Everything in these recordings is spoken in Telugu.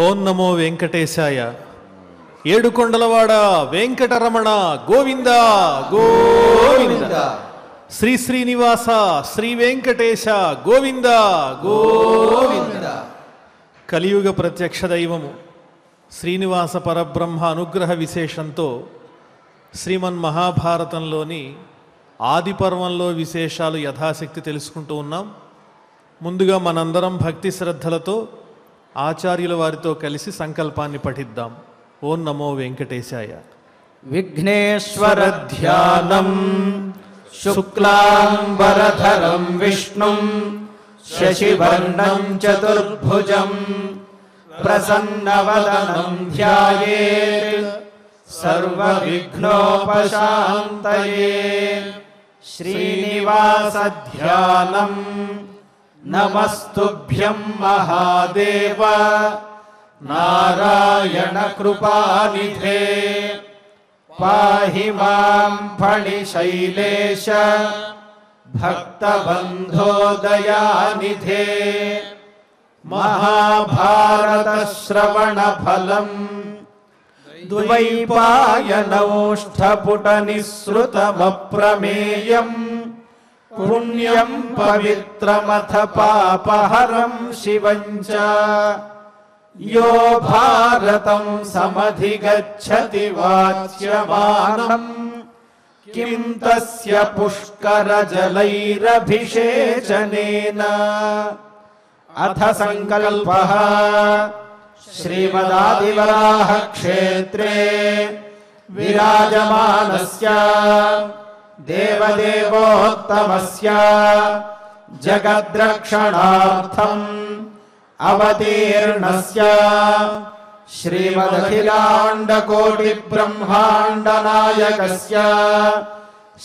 ఓం నమో వెంకటేశాయ. ఏడుకొండలవాడ వెంకటరమణ గోవింద గోవింద. శ్రీ శ్రీనివాస శ్రీ వెంకటేశ గోవింద గోవింద. కలియుగ ప్రత్యక్ష దైవము శ్రీనివాస పరబ్రహ్మ అనుగ్రహ విశేషంతో శ్రీమన్ మహాభారతంలోని ఆది పర్వంలో విశేషాలు యథాశక్తి తెలుసుకుంటూ ఉన్నాం. ముందుగా మనందరం భక్తి శ్రద్ధలతో ఆచార్యుల వారితో కలిసి సంకల్పాన్ని పఠిద్దాం. ఓం నమో వెంకటేశాయ. విఘ్నేశ్వర ధ్యానం శుక్లాంబరధరం విష్ణుం శశివర్ణం చతుర్భుజం ప్రసన్నవదనం ధ్యాయేత్ సర్వవిఘ్నోపశాంతయే. శ్రీనివాస ధ్యానం. నమస్తుభ్యం మహాదేవ నారాయణ కృపానిధే. పాహి మాం ఫణిశైలేశ భక్తబంధో దయానిధే. మహాభారత శ్రవణ ఫలం ద్వైపాయనౌష్ఠపుట నిస్సృతమప్రమేయం. పుణ్యం పవిత్రమథ పాపహరం శివం చ. యో భారతం సమధిగచ్చతి వాచ్యమానం కిం తస్య పుష్కరజలైరభిషేచనేన. అథ సంకల్పః. శ్రీమదాదివరాహ క్షేత్రే విరాజమానస్య దేవదేవోత్తమస్య జగద్రక్షణార్థం అవతీర్ణస్య శ్రీమదఖిలాండకోటి బ్రహ్మాండ నాయకస్య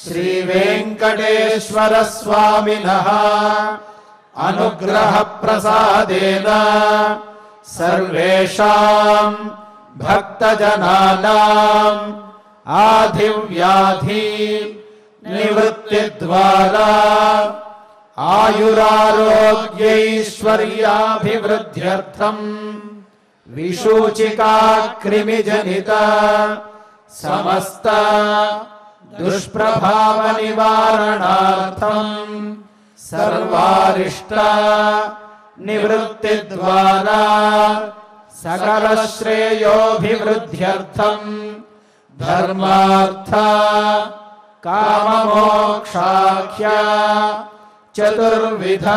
శ్రీ వెంకటేశ్వర స్వామినః అనుగ్రహ ప్రసాదేన సర్వేషాం భక్తజనానాం ఆధివ్యాధి నివృత్తి ద్వారా ఆయురారోగ్యైశ్వర్యాభివృద్ధ్యర్థం విశూచికా క్రిమిజనిత సమస్త దుష్ప్రభావ నివారణార్థం సర్వారిష్ట నివృత్తి ద్వారా సకల శ్రేయోభివృద్ధ్యర్థం ధర్మార్థ కామమోక్షాఖ్య చతుర్విధ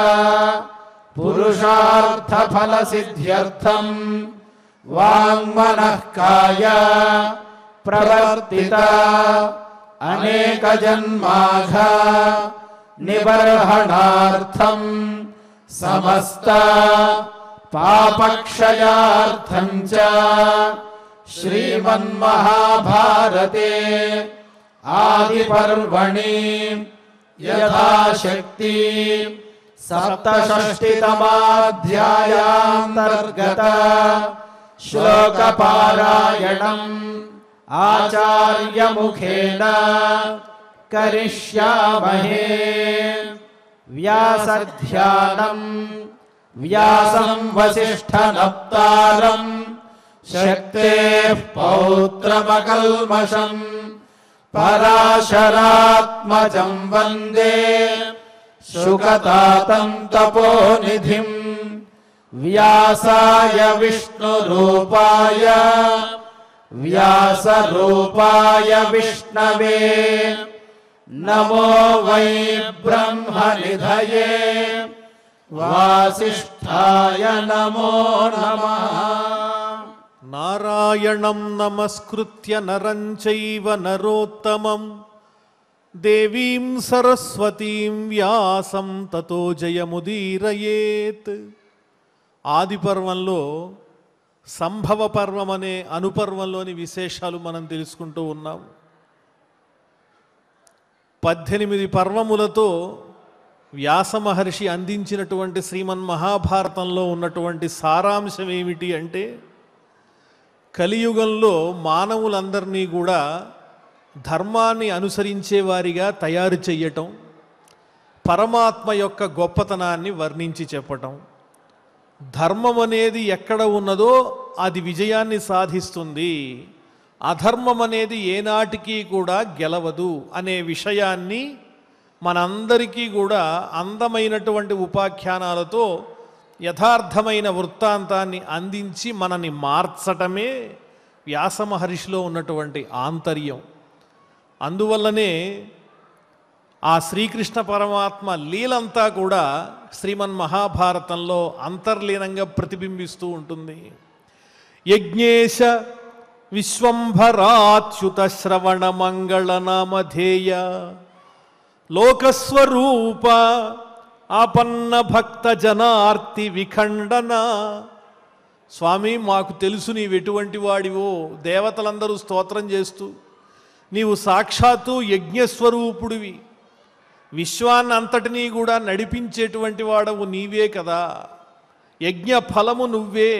పురుషార్థ ఫల సిద్ధ్యర్థం వాంగ్మనః కాయ ప్రవర్తిత అనేక జన్మాఘ నిబర్హణార్థం సమస్త పాపక్షయార్థం చ శ్రీమన్మహాభారతే ఆది పర్వణి యథాశక్తి సప్తషష్టితమాధ్యాయాంతర్గత శ్లోక పారాయణం ఆచార్యముఖేన కరిష్యామహే. వ్యాసధ్యానం. వ్యాసం వసిష్ఠనప్తారం శక్తేః పౌత్రమకల్మషం పరాశరాత్మజం వందే శుకతాతం తపోనిధిం. వ్యాసాయ విష్ణురూపాయ వ్యాసరూపాయ విష్ణవే నమో వై బ్రహ్మనిధయే వాసిష్ఠాయ నమో నమః. నారాయణం నమస్కృత్య నరం చైవ నరోత్తమం దేవీం సరస్వతీం వ్యాసం తతో జయముదీరయేత్. ఆది పర్వంలో సంభవ పర్వం అనే అనుపర్వంలోని విశేషాలు మనం తెలుసుకుంటూ ఉన్నాం. 18 పర్వములతో వ్యాస మహర్షి అందించినటువంటి శ్రీమన్ మహాభారతంలో ఉన్నటువంటి సారాంశం ఏమిటి అంటే, కలియుగంలో మానవులందరినీ కూడా ధర్మాన్ని అనుసరించేవారిగా తయారు చెయ్యటం, పరమాత్మ యొక్క గొప్పతనాన్ని వర్ణించి చెప్పటం, ధర్మం అనేది ఎక్కడ ఉన్నదో అది విజయాన్ని సాధిస్తుంది. అధర్మం అనేది ఏనాటికి కూడా గెలవదు అనే విషయాన్ని మనందరికీ కూడా అందమైనటువంటి ఉపాఖ్యానాలతో యథార్థమైన వృత్తాంతాన్ని అందించి మనని మార్చటమే వ్యాస మహర్షిలో ఉన్నటువంటి ఆంతర్యం. అందువల్లనే ఆ శ్రీకృష్ణ పరమాత్మ లీలంతా కూడా శ్రీమన్మహాభారతంలో అంతర్లీనంగా ప్రతిబింబిస్తూ ఉంటుంది. యజ్ఞేశ విశ్వంభరాచ్యుత శ్రవణ మంగళ నామధేయ లోకస్వరూప ఆపన్న భక్త జనార్తి విఖండన. స్వామి, మాకు తెలుసు నీవెటువంటి వాడివో. దేవతలందరూ స్తోత్రం చేస్తూ నీవు సాక్షాత్తు యజ్ఞస్వరూపుడివి, విశ్వాన్ని అంతటినీ కూడా నడిపించేటువంటి వాడవు నీవే కదా, యజ్ఞ ఫలము నువ్వే,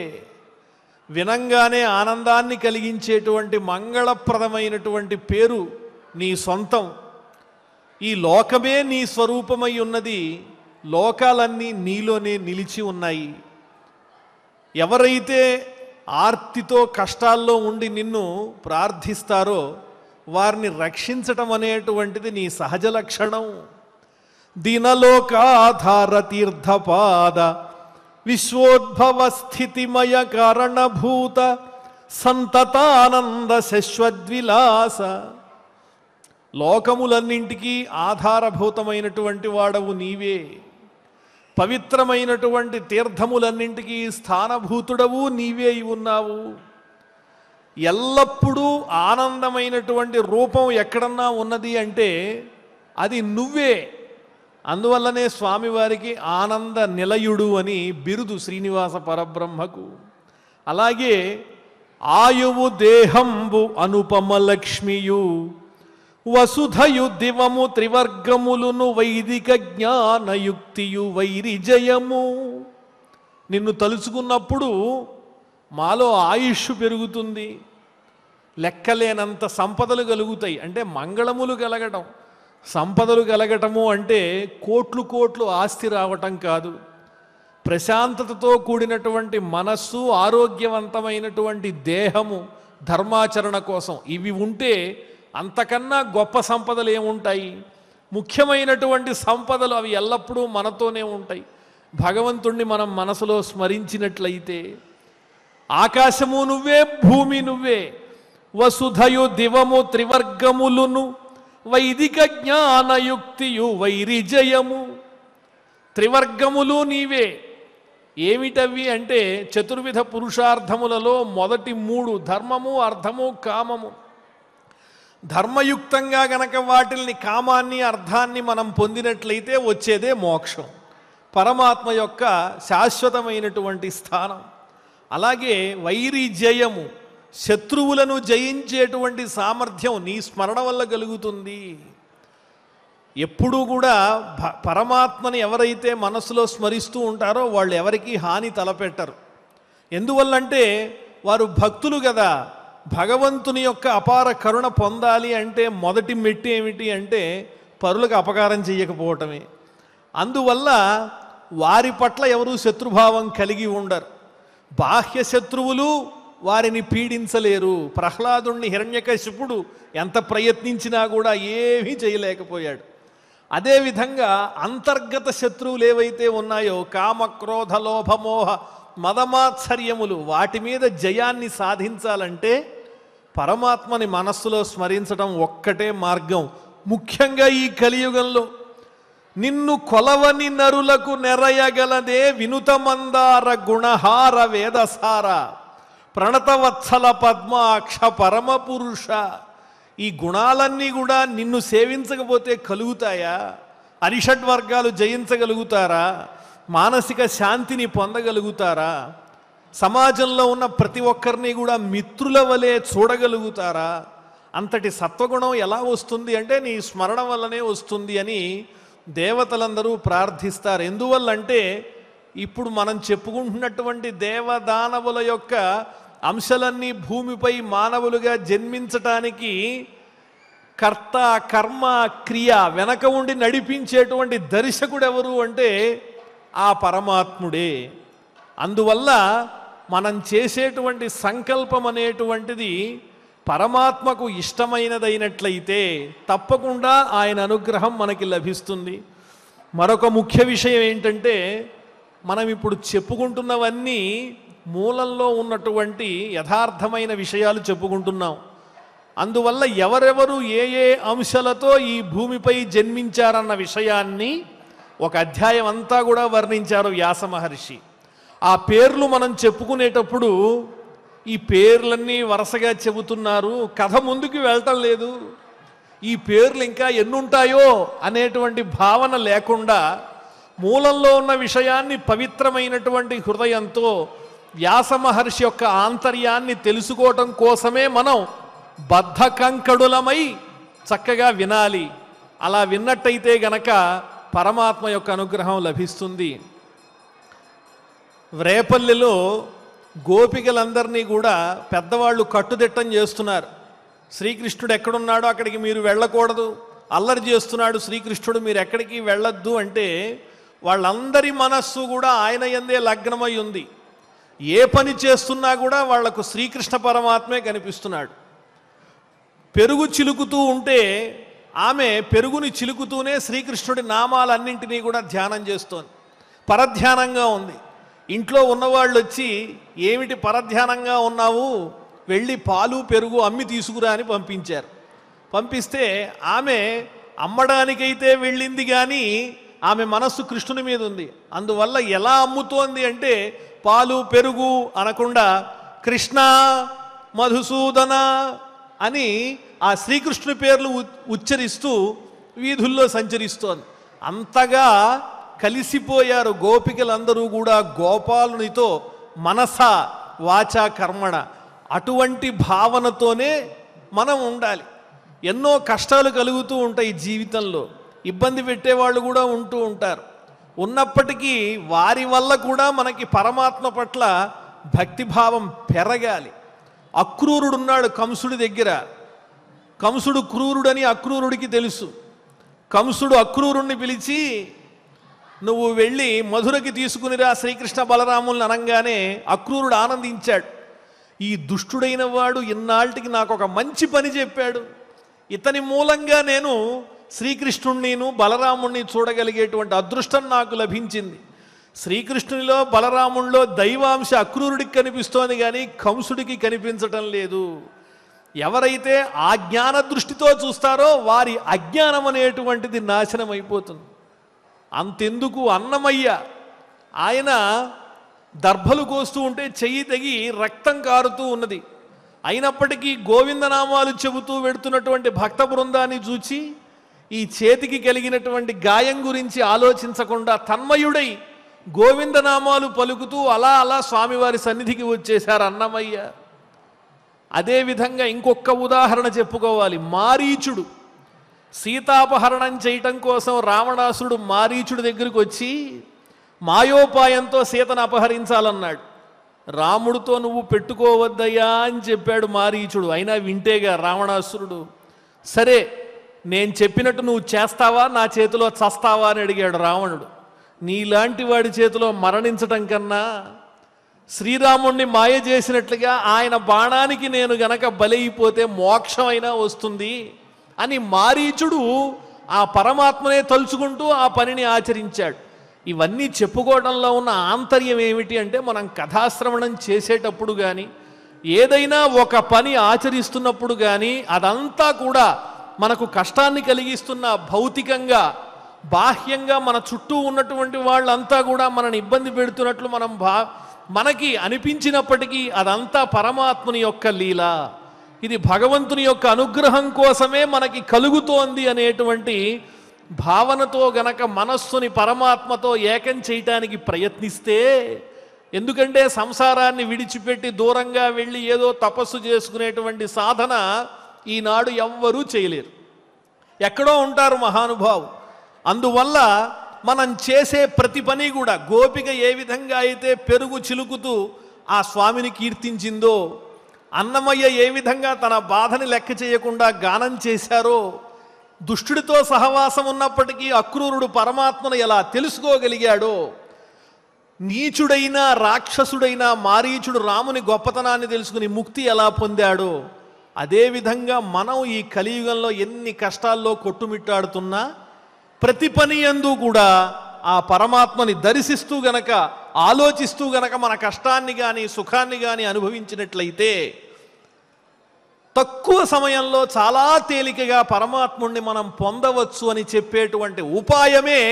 వినంగానే ఆనందాన్ని కలిగించేటువంటి మంగళప్రదమైనటువంటి పేరు నీ సొంతం. ఈ లోకమే నీ స్వరూపమై ఉన్నది, లోకాలన్నీ నీలోనే నిలిచి ఉన్నాయి. ఎవరైతే ఆర్తితో కష్టాల్లో ఉండి నిన్ను ప్రార్థిస్తారో వారిని రక్షించటం అనేటువంటిది నీ సహజ లక్షణం. దీనలోకాధార తీర్థపాద విశ్వోద్భవ స్థితిమయ కారణభూత సంతతానంద శశ్వద్విలాస. లోకములన్నింటికీ ఆధారభూతమైనటువంటి వాడవు నీవే, పవిత్రమైనటువంటి తీర్థములన్నింటికీ స్థానభూతుడవు నీవే ఉన్నావు. ఎల్లప్పుడూ ఆనందమైనటువంటి రూపం ఎక్కడన్నా ఉన్నది అంటే అది నువ్వే. అందువల్లనే స్వామివారికి ఆనంద నిలయుడు అని బిరుదు శ్రీనివాస పరబ్రహ్మకు. అలాగే ఆయువు దేహంబు అనుపమ లక్ష్మియు వసుధయు దివము త్రివర్గములును వైదిక జ్ఞానయుక్తియు వైరిజయము. నిన్ను తలుచుకున్నప్పుడు మాలో ఆయుష్ పెరుగుతుంది, లెక్కలేనంత సంపదలు కలుగుతాయి. అంటే మంగళములు కలగటం, సంపదలు కలగటము అంటే కోట్లు కోట్లు ఆస్తి రావటం కాదు. ప్రశాంతతతో కూడినటువంటి మనస్సు, ఆరోగ్యవంతమైనటువంటి దేహము, ధర్మాచరణ కోసం ఇవి ఉంటే అంతకన్నా గొప్ప సంపదలు ఏముంటాయి? ముఖ్యమైనటువంటి సంపదలు అవి ఎల్లప్పుడూ మనతోనే ఉంటాయి. భగవంతుణ్ణి మనం మనసులో స్మరించినట్లయితే ఆకాశము నువ్వే, భూమి నువ్వే, వసుధయు దివము త్రివర్గములును వైదిక జ్ఞానయుక్తియు వైరిజయము. త్రివర్గములు నీవే. ఏమిటవి అంటే చతుర్విధ పురుషార్థములలో మొదటి మూడు, ధర్మము, అర్థము, కామము. ధర్మయుక్తంగా గనక వాటిల్ని, కామాన్ని, అర్థాన్ని మనం పొందినట్లయితే వచ్చేదే మోక్షం, పరమాత్మ యొక్క శాశ్వతమైనటువంటి స్థానం. అలాగే వైరిజయము, శత్రువులను జయించేటువంటి సామర్థ్యం నీ స్మరణ వల్ల కలుగుతుంది. ఎప్పుడూ కూడా పరమాత్మని ఎవరైతే మనసులో స్మరిస్తూ ఉంటారో వాళ్ళు ఎవరికీ హాని తలపెట్టరు. ఎందువల్లంటే వారు భక్తులు కదా. భగవంతుని యొక్క అపార కరుణ పొందాలి అంటే మొదటి మెట్టు ఏమిటి అంటే పరులకు అపకారం చేయకపోవటమే. అందువల్ల వారి పట్ల ఎవరూ శత్రుభావం కలిగి ఉండరు. బాహ్య శత్రువులు వారిని పీడించలేరు. ప్రహ్లాదుణ్ణి హిరణ్యకశిపుడు ఎంత ప్రయత్నించినా కూడా ఏమీ చేయలేకపోయాడు. అదేవిధంగా అంతర్గత శత్రువులు ఏవైతే ఉన్నాయో, కామ, క్రోధ, లోభమోహ, మదమాత్సర్యములు, వాటి మీద జయాన్ని సాధించాలంటే పరమాత్మని మనస్సులో స్మరించడం ఒక్కటే మార్గం. ముఖ్యంగా ఈ కలియుగంలో నిన్ను కొలవని నరులకు నెరయగలదే వినుతమందార గుణహార వేదసార ప్రణతవత్సల పద్మాక్ష పరమపురుష. ఈ గుణాలన్నీ కూడా నిన్ను సేవించకపోతే కలుగుతాయా? అరిషడ్వర్గాలు జయించగలుగుతారా? మానసిక శాంతిని పొందగలుగుతారా? సమాజంలో ఉన్న ప్రతి ఒక్కరిని కూడా మిత్రుల వలె చూడగలుగుతారా? అంతటి సత్వగుణం ఎలా వస్తుంది అంటే నీ స్మరణ వల్లనే వస్తుంది అని దేవతలందరూ ప్రార్థిస్తారు. ఎందువల్లంటే ఇప్పుడు మనం చెప్పుకుంటున్నటువంటి దేవదానవుల యొక్క అంశాలన్నీ భూమిపై మానవులుగా జన్మించటానికి కర్త, కర్మ, క్రియ వెనక ఉండి నడిపించేటువంటి దర్శకుడు ఎవరు అంటే ఆ పరమాత్ముడే. అందువల్ల మనం చేసేటువంటి సంకల్పం అనేటువంటిది పరమాత్మకు ఇష్టమైనదైనట్లయితే తప్పకుండా ఆయన అనుగ్రహం మనకి లభిస్తుంది. మరొక ముఖ్య విషయం ఏంటంటే, మనం ఇప్పుడు చెప్పుకుంటున్నవన్నీ మూలంలో ఉన్నటువంటి యథార్థమైన విషయాలు చెప్పుకుంటున్నాం. అందువల్ల ఎవరెవరు ఏ ఏ అంశాలతో ఈ భూమిపై జన్మించారన్న విషయాన్ని ఒక అధ్యాయం అంతా కూడా వర్ణించారు వ్యాస మహర్షి. ఆ పేర్లు మనం చెప్పుకునేటప్పుడు ఈ పేర్లన్నీ వరుసగా చెబుతున్నారు, కథ ముందుకు వెళ్ళటం లేదు, ఈ పేర్లు ఇంకా ఎన్నుంటాయో అనేటువంటి భావన లేకుండా మూలంలో ఉన్న విషయాన్ని పవిత్రమైనటువంటి హృదయంతో వ్యాస మహర్షి యొక్క ఆంతర్యాన్ని తెలుసుకోవటం కోసమే మనం బద్ధకంకడులమై చక్కగా వినాలి. అలా విన్నట్టయితే గనక పరమాత్మ యొక్క అనుగ్రహం లభిస్తుంది. రేపల్లెలో గోపికలందరినీ కూడా పెద్దవాళ్ళు కట్టుదిట్టం చేస్తున్నారు. శ్రీకృష్ణుడు ఎక్కడున్నాడో అక్కడికి మీరు వెళ్ళకూడదు, అల్లరి చేస్తున్నాడు శ్రీకృష్ణుడు, మీరు ఎక్కడికి వెళ్ళొద్దు అంటే వాళ్ళందరి మనస్సు కూడా ఆయన యందే లగ్నమై ఉంది. ఏ పని చేస్తున్నా కూడా వాళ్లకు శ్రీకృష్ణ పరమాత్మే కనిపిస్తున్నాడు. పెరుగు చిలుకుతూ ఉంటే ఆమె పెరుగుని చిలుకుతూనే శ్రీకృష్ణుడి నామాలన్నింటినీ కూడా ధ్యానం చేస్తోంది, పరధ్యానంగా ఉంది. ఇంట్లో ఉన్నవాళ్ళు వచ్చి ఏమిటి పరధ్యానంగా ఉన్నావు, వెళ్ళి పాలు పెరుగు అమ్మి తీసుకురా అని పంపించారు. పంపిస్తే ఆమె అమ్మడానికైతే వెళ్ళింది కానీ ఆమె మనస్సు కృష్ణుని మీద ఉంది. అందువల్ల ఎలా అమ్ముతోంది అంటే పాలు పెరుగు అనకుండా కృష్ణ మధుసూదన అని ఆ శ్రీకృష్ణుని పేర్లు ఉచ్చరిస్తూ వీధుల్లో సంచరిస్తోంది. అంతగా కలిసిపోయారు గోపికలందరూ కూడా గోపాలునితో మనస వాచ కర్మణ. అటువంటి భావనతోనే మనం ఉండాలి. ఎన్నో కష్టాలు కలుగుతూ ఉంటాయి జీవితంలో, ఇబ్బంది పెట్టేవాళ్ళు కూడా ఉంటూ ఉంటారు. ఉన్నప్పటికీ వారి వల్ల కూడా మనకి పరమాత్మ పట్ల భక్తిభావం పెరగాలి. అక్రూరుడున్నాడు కంసుడి దగ్గర. కంసుడు క్రూరుడని అక్రూరుడికి తెలుసు. కంసుడు అక్రూరుణ్ణి పిలిచి నువ్వు వెళ్ళి మధురకి తీసుకునిరా శ్రీకృష్ణ బలరాముల్ని అనగానే అక్రూరుడు ఆనందించాడు. ఈ దుష్టుడైన వాడు ఇన్నాళ్ళకి నాకు ఒక మంచి పని చెప్పాడు, ఇతని మూలంగా నేను శ్రీకృష్ణుణ్ణిను బలరాముణ్ణి చూడగలిగేటువంటి అదృష్టం నాకు లభించింది. శ్రీకృష్ణునిలో బలరాముల్లో దైవాంశ అక్రూరుడికి కనిపిస్తోంది కానీ కంసుడికి కనిపించటం లేదు. ఎవరైతే ఆ జ్ఞాన దృష్టితో చూస్తారో వారి అజ్ఞానం అనేటువంటిది నాశనం అయిపోతుంది. అంతెందుకు అన్నమయ్య ఆయన దర్భలు కోస్తూ ఉంటే చెయ్యి తెగి రక్తం కారుతూ ఉన్నది. అయినప్పటికీ గోవిందనామాలు చెబుతూ వెడుతున్నటువంటి భక్త బృందాన్ని చూచి ఈ చేతికి కలిగినటువంటి గాయం గురించి ఆలోచించకుండా తన్మయుడై గోవిందనామాలు పలుకుతూ అలా అలా స్వామివారి సన్నిధికి వచ్చేశారు అన్నమయ్య. అదేవిధంగా ఇంకొక ఉదాహరణ చెప్పుకోవాలి. మారీచుడు సీతాపహరణం చేయటం కోసం రావణాసురుడు మారీచుడి దగ్గరికి వచ్చి మాయోపాయంతో సీతను అపహరించాలన్నాడు. రాముడితో నువ్వు పెట్టుకోవద్దయ్యా అని చెప్పాడు మారీచుడు. అయినా వింటేగా రావణాసురుడు. సరే నేను చెప్పినట్టు నువ్వు చేస్తావా, నా చేతిలో చస్తావా అని అడిగాడు రావణుడు. నీలాంటి వాడి చేతిలో మరణించటం కన్నా శ్రీరాముణ్ణి మాయ చేసినట్లుగా ఆయన బాణానికి నేను గనక బలైపోతే మోక్షమైనా వస్తుంది అని మారీచుడు ఆ పరమాత్మనే తలుచుకుంటూ ఆ పనిని ఆచరించాడు. ఇవన్నీ చెప్పుకోవడంలో ఉన్న ఆంతర్యం ఏమిటి అంటే, మనం కథాశ్రవణం చేసేటప్పుడు కానీ ఏదైనా ఒక పని ఆచరిస్తున్నప్పుడు కానీ అదంతా కూడా మనకు కష్టాన్ని కలిగిస్తున్న భౌతికంగా బాహ్యంగా మన చుట్టూ ఉన్నటువంటి వాళ్ళంతా కూడా మనని ఇబ్బంది పెడుతున్నట్లు మనకి అనిపించినప్పటికీ అదంతా పరమాత్ముని యొక్క లీల, ఇది భగవంతుని యొక్క అనుగ్రహం కోసమే మనకి కలుగుతోంది అనేటువంటి భావనతో గనక మనస్సుని పరమాత్మతో ఏకం చేయటానికి ప్రయత్నిస్తే, ఎందుకంటే సంసారాన్ని విడిచిపెట్టి దూరంగా వెళ్ళి ఏదో తపస్సు చేసుకునేటువంటి సాధన ఈనాడు ఎవ్వరూ చేయలేరు, ఎక్కడో ఉంటారు మహానుభావు. అందువల్ల మనం చేసే ప్రతి పని కూడా గోపిక ఏ విధంగా అయితే పెరుగు చిలుకుతూ ఆ స్వామిని కీర్తించిందో, అన్నమయ్య ఏ విధంగా తన బాధని లెక్క చేయకుండా గానం చేశారో, దుష్టుడితో సహవాసం ఉన్నప్పటికీ అక్రూరుడు పరమాత్మను ఎలా తెలుసుకోగలిగాడో, నీచుడైన రాక్షసుడైన మారీచుడు రాముని గొప్పతనాన్ని తెలుసుకుని ముక్తి ఎలా పొందాడో అదేవిధంగా మనం ఈ కలియుగంలో ఎన్ని కష్టాల్లో కొట్టుమిట్టాడుతున్నా ప్రతి పని యందు కూడా ఆ పరమాత్మని దర్శిస్తూ గనక ఆలోచిస్తూ గనక మన కష్టాన్ని కానీ సుఖాన్ని కానీ అనుభవించినట్లయితే తక్కువ సమయంలో చాలా తేలికగా పరమాత్ముణ్ణి మనం పొందవచ్చు అని చెప్పేటువంటి ఉపాయమే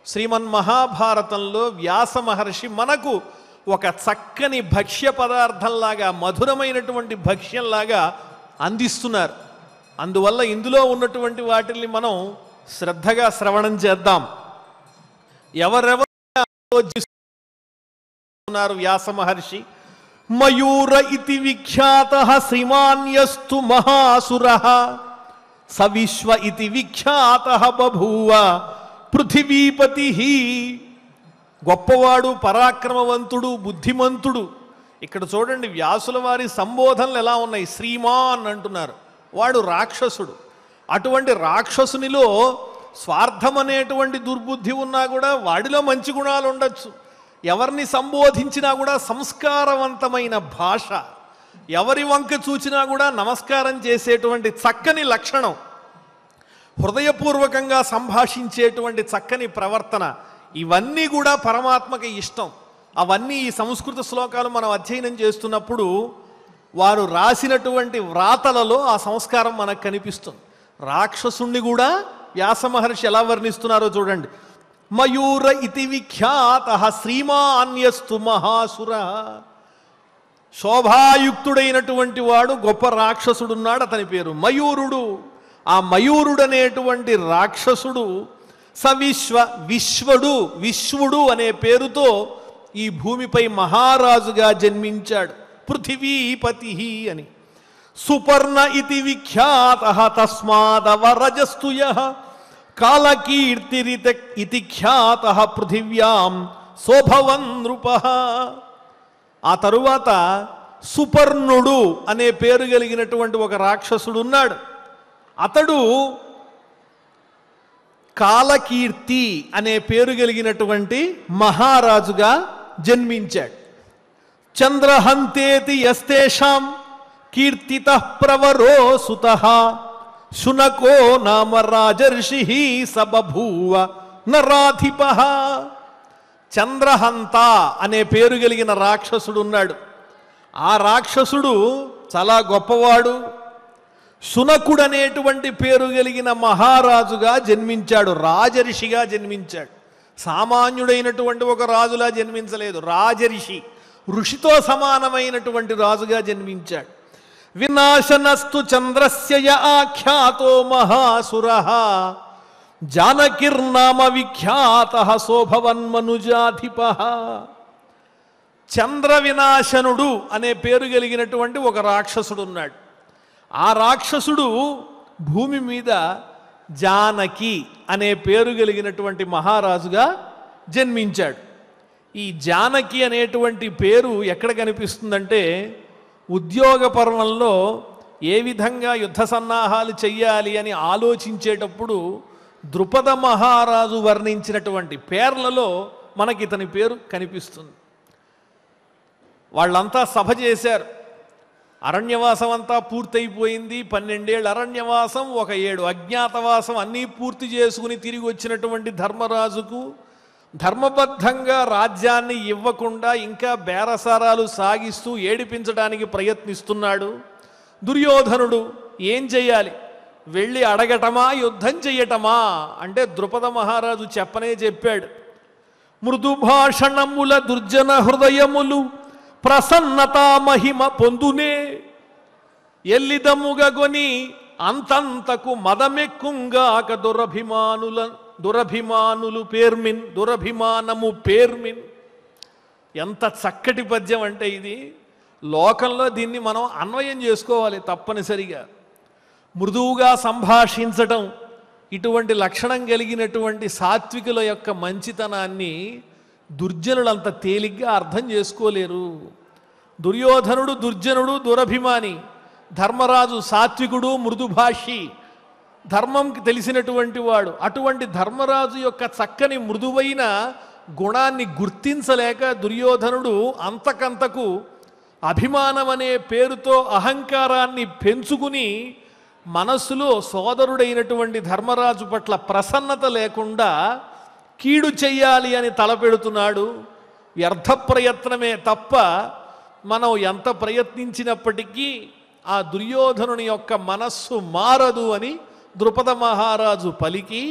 శ్రీమన్మహాభారతంలో వ్యాస మహర్షి మనకు ఒక చక్కని భక్ష్య పదార్థంలాగా మధురమైనటువంటి భక్ష్యంలాగా అందిస్తున్నారు. అందువల్ల ఇందులో ఉన్నటువంటి వాటిని మనం శ్రద్ధగా శ్రవణం చేద్దాం. ఎవరెవరు ఆలోచిస్తున్నారు వ్యాస మహర్షి? మయూర ఇతి విఖ్యాతః శ్రీమాన్యస్తు మహాసురః సవిశ్వ ఇతి విఖ్యాతః బభూవ పృథివీపతి. గొప్పవాడు, పరాక్రమవంతుడు, బుద్ధిమంతుడు. ఇక్కడ చూడండి వ్యాసుల వారి సంబోధనలు ఎలా ఉన్నాయి. శ్రీమాన్ అంటున్నారు, వాడు రాక్షసుడు. అటువంటి రాక్షసునిలో స్వార్థం అనేటువంటి దుర్బుద్ధి ఉన్నా కూడా వాడిలో మంచి గుణాలు ఉండొచ్చు. ఎవరిని సంబోధించినా కూడా సంస్కారవంతమైన భాష, ఎవరి వంక చూచినా కూడా నమస్కారం చేసేటువంటి చక్కని లక్షణం, హృదయపూర్వకంగా సంభాషించేటువంటి చక్కని ప్రవర్తన, ఇవన్నీ కూడా పరమాత్మకి ఇష్టం. అవన్నీ ఈ సంస్కృత శ్లోకాలు మనం అధ్యయనం చేస్తున్నప్పుడు వారు రాసినటువంటి వ్రాతలలో ఆ సంస్కారం మనకు కనిపిస్తుంది. రాక్షసుణ్ణి కూడా వ్యాస మహర్షి ఎలా వర్ణిస్తున్నారో చూడండి. మయూర ఇతి విఖ్యాతః శ్రీమాన్యస్తు మహాసురః. శోభాయుక్తుడైనటువంటి వాడు గొప్ప రాక్షసుడున్నాడు, అతని పేరు మయూరుడు. ఆ మయూరుడు అనేటువంటి రాక్షసుడు విశ్వుడు అనే పేరుతో ఈ భూమిపై మహారాజుగా జన్మించాడు. పృథివీపతి అని. సుపర్ణ ఇతి విఖ్యాతః తస్మాదవరజస్తు యః కాలకీర్తిరిత ఇతి ఖ్యాతః పృథివ్యాం శోభవన్ నృపః. ఆ తరువాత సుపర్ణుడు అనే పేరు కలిగినటువంటి ఒక రాక్షసుడు ఉన్నాడు. అతడు కాలకీర్తి అనే పేరు కలిగినటువంటి మహారాజుగా జన్మించాడు. చంద్రహంతేతి యస్తేషాం కీర్తితః ప్రవరో సుతః శునకో నామ రాజర్షి సబభూవ నరాధిపః. చంద్రహంత అనే పేరు కలిగిన రాక్షసుడు ఉన్నాడు. ఆ రాక్షసుడు చాలా గొప్పవాడు. శునకుడు అనేటువంటి పేరు కలిగిన మహారాజుగా జన్మించాడు, రాజర్షిగా జన్మించాడు. సామాన్యుడైనటువంటి ఒక రాజులా జన్మించలేదు, రాజర్షి, ఋషితో సమానమైనటువంటి రాజుగా జన్మించాడు. వినాశనస్తు చంద్రస్య య ఆఖ్యాతో మహాసురః జానకిర్నామ విఖ్యాతః శోభవన్మనుజాధిపః. చంద్ర వినాశనుడు అనే పేరు కలిగినటువంటి ఒక రాక్షసుడు ఉన్నాడు. ఆ రాక్షసుడు భూమి మీద జానకి అనే పేరు కలిగినటువంటి మహారాజుగా జన్మించాడు. ఈ జానకి అనేటువంటి పేరు ఎక్కడ కనిపిస్తుందంటే ఉద్యోగ పర్వంలో ఏ విధంగా యుద్ధ సన్నాహాలు చెయ్యాలి అని ఆలోచించేటప్పుడు ద్రుపద మహారాజు వర్ణించినటువంటి పేర్లలో మనకి ఇతని పేరు కనిపిస్తుంది. వాళ్ళంతా సభ చేశారు. అరణ్యవాసం అంతా పూర్తయిపోయింది. 12 ఏళ్ళు అరణ్యవాసం, 1 ఏడు అజ్ఞాతవాసం అన్నీ పూర్తి చేసుకుని తిరిగి వచ్చినటువంటి ధర్మరాజుకు ధర్మబద్ధంగా రాజ్యాన్ని ఇవ్వకుండా ఇంకా బేరసారాలు సాగిస్తూ ఏడిపించడానికి ప్రయత్నిస్తున్నాడు దుర్యోధనుడు. ఏం చెయ్యాలి? వెళ్ళి అడగటమా, యుద్ధం చెయ్యటమా అంటే ద్రుపద మహారాజు చెప్పాడు. మృదుభాషణముల దుర్జన హృదయములు ప్రసన్నతా మహిమ పొందునే ఎల్లిదముగొని అంతంతకు మదమెక్కుంగాక దురభిమానులు పేర్మిన్, దురభిమానము పేర్మిన్. ఎంత చక్కటి పద్యం అంటే ఇది. లోకంలో దీన్ని మనం అన్వయం చేసుకోవాలి తప్పనిసరిగా. మృదువుగా సంభాషించటం, ఇటువంటి లక్షణం కలిగినటువంటి సాత్వికుల యొక్క మంచితనాన్ని దుర్జనులు అంత తేలిగ్గా అర్థం చేసుకోలేరు. దుర్యోధనుడు దుర్జనుడు, దురభిమాని. ధర్మరాజు సాత్వికుడు, మృదుభాషి, ధర్మంకి తెలిసినటువంటి వాడు. అటువంటి ధర్మరాజు యొక్క చక్కని మృదువైన గుణాన్ని గుర్తించలేక దుర్యోధనుడు అంతకంతకు అభిమానం అనే పేరుతో అహంకారాన్ని పెంచుకుని మనస్సులో సోదరుడైనటువంటి ధర్మరాజు పట్ల ప్రసన్నత లేకుండా కీడు చెయ్యాలి అని తలపెడుతున్నాడు. వ్యర్థ ప్రయత్నమే తప్ప మనం ఎంత ప్రయత్నించినప్పటికీ ఆ దుర్యోధనుని యొక్క మనస్సు మారదు అని ద్రుపద మహారాజు పలికి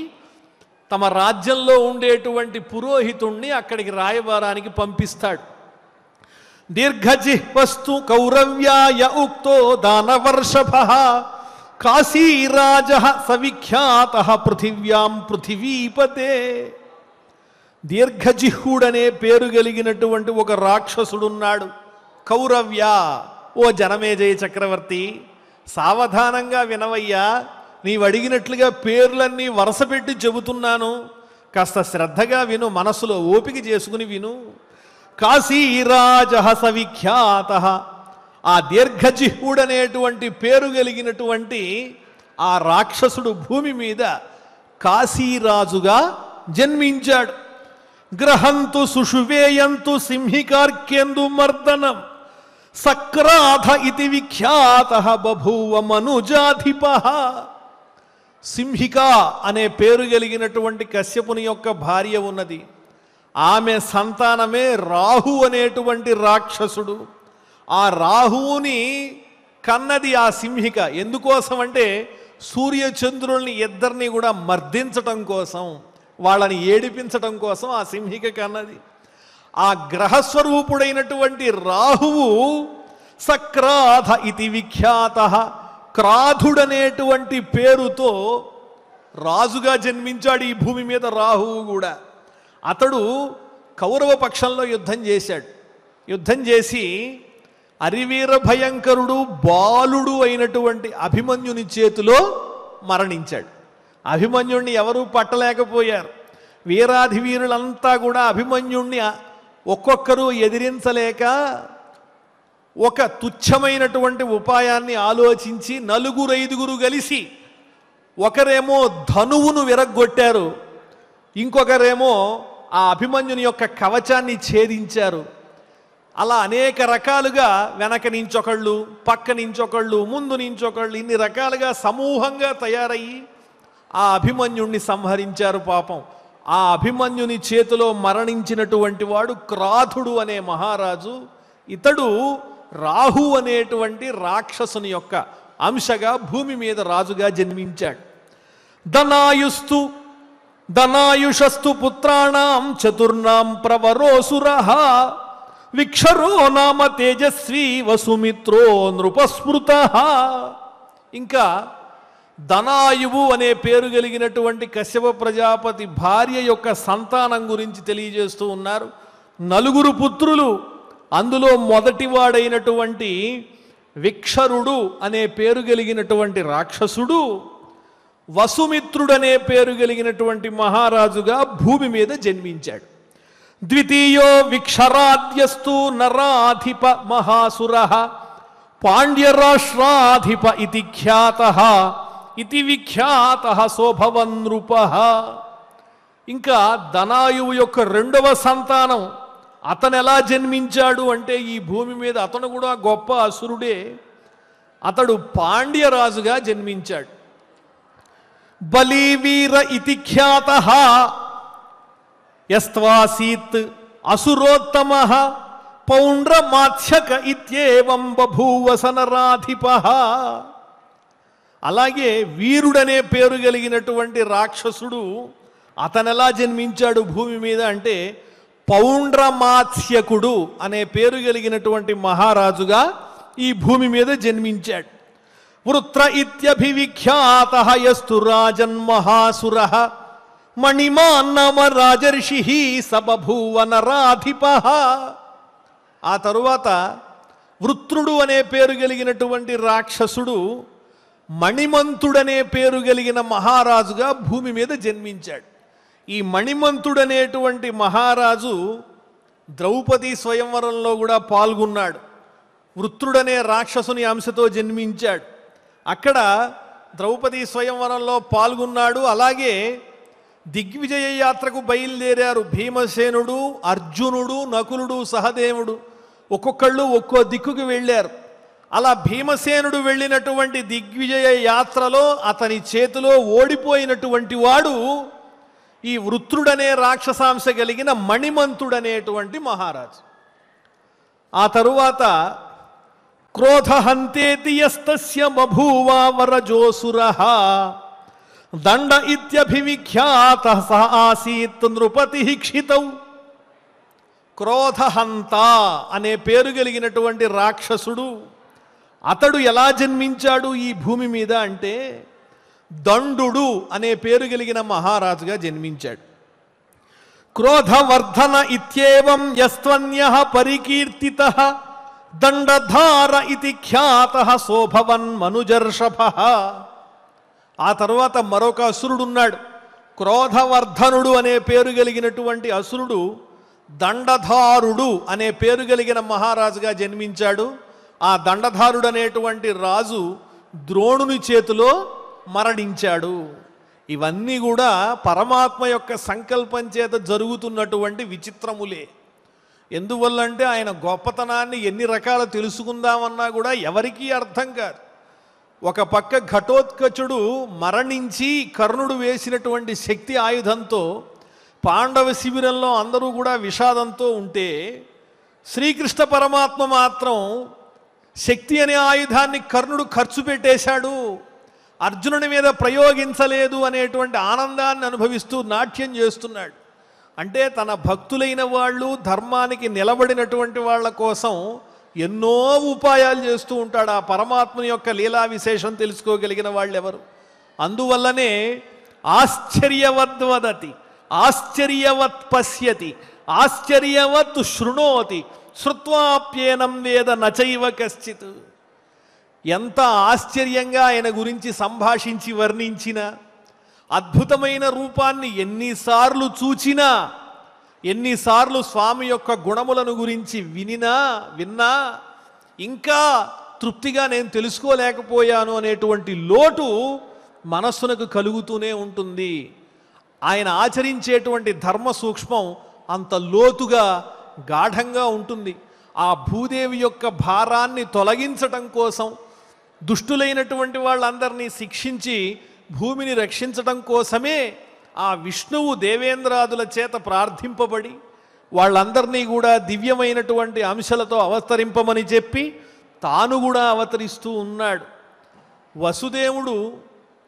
తమ రాజ్యంలో ఉండేటువంటి పురోహితుణ్ణి అక్కడికి రాయబారానికి పంపిస్తాడు. దీర్ఘజిహ్వస్తు కౌరవ్యాయ ఉక్తో దానవర్షభః కాశీరాజః సవిఖ్యాతః పృథివ్యాం పృథివీపతే. దీర్ఘజిహ్వుడనే పేరు కలిగినటువంటి ఒక రాక్షసుడున్నాడు. కౌరవ్య, ఓ జనమేజయ చక్రవర్తి, సావధానంగా వినవయ్యా, నీవు అడిగినట్లుగా పేర్లన్నీ వరుసపెట్టి చెబుతున్నాను, కాస్త శ్రద్ధగా విను, మనసులో ఓపిక చేసుకుని విను. కాశీరాజః సవిఖ్యాతః, ఆ దీర్ఘజిహ్వుడనేటువంటి పేరు కలిగినటువంటి ఆ రాక్షసుడు భూమి మీద కాశీరాజుగా జన్మించాడు. గ్రహంతు సుషువేయంతు సింహికార్కేందు మర్దనం సక్రాధ ఇతి విఖ్యాతః బభూవ మనుజాధిపః. సింహిక అనే పేరు కలిగినటువంటి కశ్యపుని యొక్క భార్య ఉన్నది. ఆమె సంతానమే రాహు అనేటువంటి రాక్షసుడు. ఆ రాహువుని కన్నది ఆ సింహిక. ఎందుకోసం అంటే సూర్యచంద్రుల్ని ఇద్దరిని కూడా మర్దించటం కోసం, వాళ్ళని ఏడిపించటం కోసం ఆ సింహిక కన్నది. ఆ గ్రహస్వరూపుడైనటువంటి రాహువు సక్రాధ ఇతి విఖ్యాతః, క్రాధుడనేటువంటి పేరుతో రాజుగా జన్మించాడు ఈ భూమి మీద రాహువు కూడా. అతడు కౌరవ పక్షంలో యుద్ధం చేశాడు. యుద్ధం చేసి అరివీర భయంకరుడు బాలుడు అయినటువంటి అభిమన్యుని చేతిలో మరణించాడు. అభిమన్యుణ్ణి ఎవరూ పట్టలేకపోయారు. వీరాధి వీరులంతా కూడా అభిమన్యుణ్ణి ఒక్కొక్కరు ఎదిరించలేక ఒక తుచ్చమైనటువంటి ఉపాయాన్ని ఆలోచించి నలుగురైదుగురు కలిసి, ఒకరేమో ధనువును విరగ్గొట్టారు, ఇంకొకరేమో ఆ అభిమన్యుని యొక్క కవచాన్ని ఛేదించారు. అలా అనేక రకాలుగా వెనక నించొకళ్ళు, పక్క నించొకళ్ళు, ముందు నించొకళ్ళు, ఇన్ని రకాలుగా సమూహంగా తయారయ్యి ఆ అభిమన్యుణ్ణి సంహరించారు. పాపం ఆ అభిమన్యుని చేతిలో మరణించినటువంటి వాడు క్రాధుడు అనే మహారాజు. ఇతడు రాహు అనేటువంటి రాక్షసుని యొక్క అంశగా భూమి మీద రాజుగా జన్మించాడు. ధనాయుషస్తు పుత్రాణం చతుర్నాం ప్రవరోసురః విక్షరో నామ తేజస్వీ వసుమిత్రో నృపస్మృతః. ఇంకా ధనాయువు అనే పేరు కలిగినటువంటి కశ్యప ప్రజాపతి భార్య యొక్క సంతానం గురించి తెలియజేస్తూ ఉన్నారు. 4 పుత్రులు, అందులో మొదటివాడైనటువంటి విక్షరుడు అనే పేరు కలిగినటువంటి రాక్షసుడు వసుమిత్రుడనే పేరు కలిగినటువంటి మహారాజుగా భూమి మీద జన్మించాడు. ద్వితీయో విక్షరాద్యస్తు నరాధిప మహాసురః పాండ్యరాష్ట్రాధిప ఇతి ఖ్యాతః ఇతి విఖ్యాతః శోభవన్ నృపః. ఇంకా ధనాయువు యొక్క 2వ సంతానం అతను ఎలా జన్మించాడు అంటే ఈ భూమి మీద అతను కూడా గొప్ప అసురుడే. అతడు పాండ్యరాజుగా జన్మించాడు. బలీవీర ఇతి ఖ్యాతః యస్త్వాసీత్ అసురోత్తమః పౌండ్రమాత్స్యక ఇత్యేవం బభూవ సనరాధిపః. అలాగే వీరుడనే పేరు కలిగినటువంటి రాక్షసుడు అతనెలా జన్మించాడు భూమి మీద అంటే పౌండ్రమాత్స్యకుడు అనే పేరు కలిగినటువంటి మహారాజుగా ఈ భూమి మీద జన్మించాడు. వృత్ర ఇత్యభివిఖ్యాతః యస్తు రాజన్మహాసురః మణిమాన్నమ రాజర్షిః సబభూవ నరాధిపః. ఆ తరువాత వృత్రుడు అనే పేరు కలిగినటువంటి రాక్షసుడు మణిమంతుడనే పేరు కలిగిన మహారాజుగా భూమి మీద జన్మించాడు. ఈ మణిమంతుడనేటువంటి మహారాజు ద్రౌపది స్వయంవరంలో కూడా పాల్గొన్నాడు. వృత్రుడనే రాక్షసుని అంశతో జన్మించాడు. అక్కడ ద్రౌపది స్వయంవరంలో పాల్గొన్నాడు. అలాగే దిగ్విజయ యాత్రకు బయలుదేరారు భీమసేనుడు, అర్జునుడు, నకులుడు, సహదేవుడు. ఒక్కొక్కళ్ళు ఒక్కో దిక్కుకు వెళ్ళారు. అలా భీమసేనుడు వెళ్ళినటువంటి దిగ్విజయ యాత్రలో అతని చేతిలో ఓడిపోయినటువంటి వాడు ఈ వృత్రుడనే రాక్షసాంశ కలిగిన మణిమంతుడనేటువంటి మహారాజు. ఆ తరువాత క్రోధహంతేతి యస్తస్య బభూవ వరజోసురః దండ ఇత్యభివిఖ్యాతః స ఆసీత్ నృపతిః క్షితౌ. క్రోధహంత అనే పేరు కలిగినటువంటి రాక్షసుడు అతడు ఎలా జన్మించాడు ఈ భూమి మీద అంటే దండు అనే పేరు కలిగిన మహారాజుగా జన్మించాడు. క్రోధవర్ధన ఇత్యేవం యస్త్వన్యః పరికీర్తితః దండధార ఇతి ఖ్యాతః శోభవన్ మనుజర్షభః. ఆ తరువాత మరొక అసురుడున్నాడు. క్రోధవర్ధనుడు అనే పేరు కలిగినటువంటి అసురుడు దండధారుడు అనే పేరు కలిగిన మహారాజుగా జన్మించాడు. ఆ దండధారుడు అనేటువంటి రాజు ద్రోణుని చేతిలో మరణించాడు. ఇవన్నీ కూడా పరమాత్మ యొక్క సంకల్పం చేత జరుగుతున్నటువంటి విచిత్రములే. ఎందువల్లంటే ఆయన గొప్పతనాన్ని ఎన్ని రకాలు తెలుసుకుందామన్నా కూడా ఎవరికీ అర్థం కాదు. ఒక పక్క ఘటోత్కచుడు మరణించి కర్ణుడు వేసినటువంటి శక్తి ఆయుధంతో పాండవ శిబిరంలో అందరూ కూడా విషాదంతో ఉంటే శ్రీకృష్ణ పరమాత్మ మాత్రం శక్తి అనే ఆయుధాన్ని కర్ణుడు ఖర్చు పెట్టేశాడు, అర్జునుడి మీద ప్రయోగించలేదు అనేటువంటి ఆనందాన్ని అనుభవిస్తూ నాట్యం చేస్తున్నాడు. అంటే తన భక్తులైన వాళ్ళు ధర్మానికి నిలబడినటువంటి వాళ్ళ కోసం ఎన్నో ఉపాయాలు చేస్తూ ఉంటాడు. ఆ పరమాత్మని యొక్క లీలా విశేషం తెలుసుకోగలిగిన వాళ్ళు ఎవరు? అందువల్లనే ఆశ్చర్యవద్ వదతి, ఆశ్చర్యవత్ పశ్యతి, ఆశ్చర్యవత్ శృణోతి, శ్రుత్వాప్యేనం వేద నచైవ కశ్చిత్. ఎంత ఆశ్చర్యంగా ఆయన గురించి సంభాషించి వర్ణించినా, అద్భుతమైన రూపాన్ని ఎన్నిసార్లు చూచినా, ఎన్నిసార్లు స్వామి యొక్క గుణములను గురించి విన్నా ఇంకా తృప్తిగా నేను తెలుసుకోలేకపోయాను అనేటువంటి లోటు మనస్సునకు కలుగుతూనే ఉంటుంది. ఆయన ఆచరించేటువంటి ధర్మ సూక్ష్మం అంత లోతుగా గాఢంగా ఉంటుంది. ఆ భూదేవి యొక్క భారాన్ని తొలగించటం కోసం, దుష్టులైనటువంటి వాళ్ళందరినీ శిక్షించి భూమిని రక్షించటం కోసమే ఆ విష్ణువు దేవేంద్రాదుల చేత ప్రార్థింపబడి వాళ్ళందరినీ కూడా దివ్యమైనటువంటి అంశాలతో అవతరింపమని చెప్పి తాను కూడా అవతరిస్తూ ఉన్నాడు. వసుదేవుడు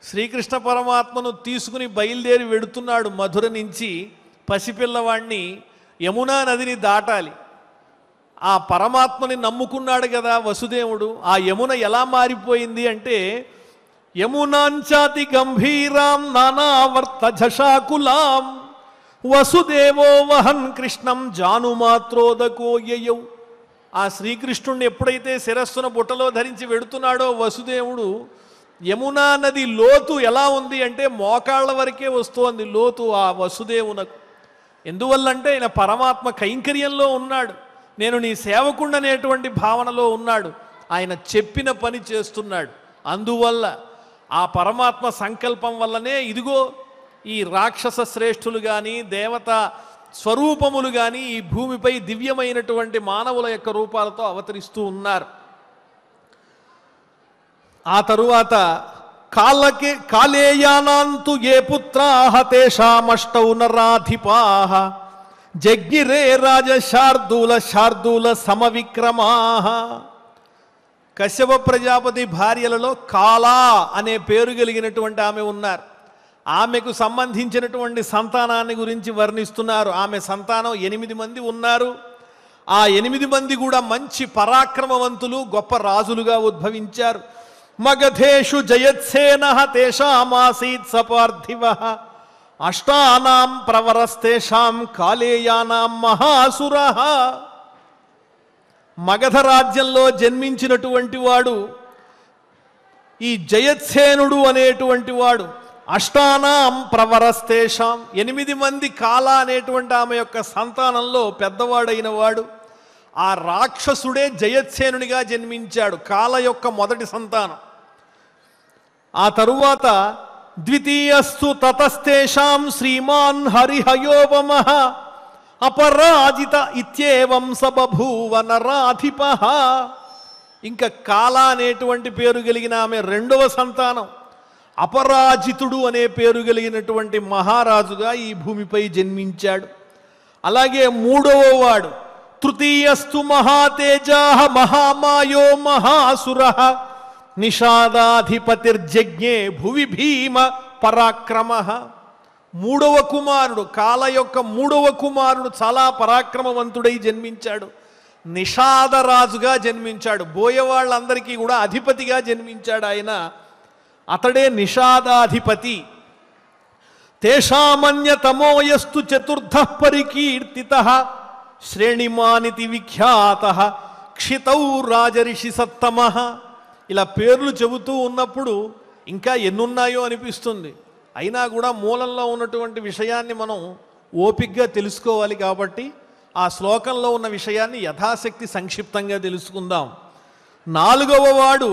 శ్రీకృష్ణ పరమాత్మను తీసుకుని బయలుదేరి వెడుతున్నాడు. మధుర నుంచి పసిపిల్లవాణ్ణి యమునా నదిని దాటాలి. ఆ పరమాత్మని నమ్ముకున్నాడు కదా వసుదేవుడు. ఆ యమున ఎలా మారిపోయింది అంటే యమునాంచాతి గంభీరాం నానావర్త ఝషాకులాం వసుదేవో వహన్ కృష్ణం జానుమాత్రోదకోయయౌ. ఆ శ్రీకృష్ణుణ్ణి ఎప్పుడైతే శిరస్సున బుట్టలో ధరించి వెడుతున్నాడో వసుదేవుడు, యమునా నది లోతు ఎలా ఉంది అంటే మోకాళ్ళ వరకే వస్తోంది లోతు ఆ వసుదేవునకు. ఎందువల్లంటే ఆయన పరమాత్మ కైంకర్యంలో ఉన్నాడు, నేను నీ సేవకుండనేటువంటి భావనలో ఉన్నాడు. ఆయన చెప్పిన పని చేస్తున్నాడు. అందువల్ల ఆ పరమాత్మ సంకల్పం వల్లనే ఇదిగో ఈ రాక్షస శ్రేష్ఠులు కానీ దేవత స్వరూపములు కానీ ఈ భూమిపై దివ్యమైనటువంటి మానవుల యొక్క రూపాలతో అవతరిస్తూ ఉన్నారు. ఆ తరువాత కాలేయానాంతు ఏ పుత్రాః తేషామష్టౌ నరాధిపాః జగ్గిరే రాజశార్దూల సమవిక్రమాః. కశ్యప ప్రజాపతి భార్యలలో కాలా అనే పేరు కలిగినటువంటి ఆమె ఉన్నారు. ఆమెకు సంబంధించినటువంటి సంతానాన్ని గురించి వర్ణిస్తున్నారు. ఆమె సంతానం 8 మంది ఉన్నారు. ఆ 8 మంది కూడా మంచి పరాక్రమవంతులు, గొప్ప రాజులుగా ఉద్భవించారు. మగధేషు జయత్సేనః తేషామాసీత్ సపార్థివః అష్టానాం ప్రవరస్తేషాం కాలేయానాం మహాసురః. మగధ రాజ్యంలో జన్మించినటువంటి వాడు ఈ జయత్సేనుడు అనేటువంటి వాడు. అష్టానాం ప్రవరస్తేషాం 8 మంది కాల అనేటువంటి ఆమె యొక్క సంతానంలో పెద్దవాడైన వాడు. ఆ రాక్షసుడే జయత్సేనునిగా జన్మించాడు, కాల యొక్క మొదటి సంతానం. ఆ తరువాత ద్వితీయస్తు తతస్తేషాం శ్రీమాన్ హరిహయోవమః అపరాజిత ఇత్యేవం స బభూవ నరాధిపః. ఇంకా కాల అనేటువంటి పేరు కలిగిన ఆమె రెండవ సంతానం అపరాజితుడు అనే పేరు కలిగినటువంటి మహారాజుగా ఈ భూమిపై జన్మించాడు. అలాగే మూడవ వాడు తృతీయస్తు మహాతేజాః మహామాయో మహాసురః నిషాదాధిపతిర్జజ్ఞే భువి భీమ పరాక్రమః. మూడవ కుమారుడు కాల యొక్క మూడవ కుమారుడు చాలా పరాక్రమవంతుడై జన్మించాడు. నిషాదరాజుగా జన్మించాడు. బోయవాళ్ళందరికీ కూడా అధిపతిగా జన్మించాడు ఆయన. అతడే నిషాదాధిపతి. తేషామన్యతమోయస్తు చతుర్థః పరికీర్తితః శ్రేణిమానితి విఖ్యాతః క్షితౌ రాజరిషి సత్తమః. ఇలా పేర్లు చెబుతూ ఉన్నప్పుడు ఇంకా ఎన్నున్నాయో అనిపిస్తుంది. అయినా కూడా మూలంలో ఉన్నటువంటి విషయాన్ని మనం ఓపికగా తెలుసుకోవాలి. కాబట్టి ఆ శ్లోకంలో ఉన్న విషయాన్ని యథాశక్తి సంక్షిప్తంగా తెలుసుకుందాం. నాలుగవ వాడు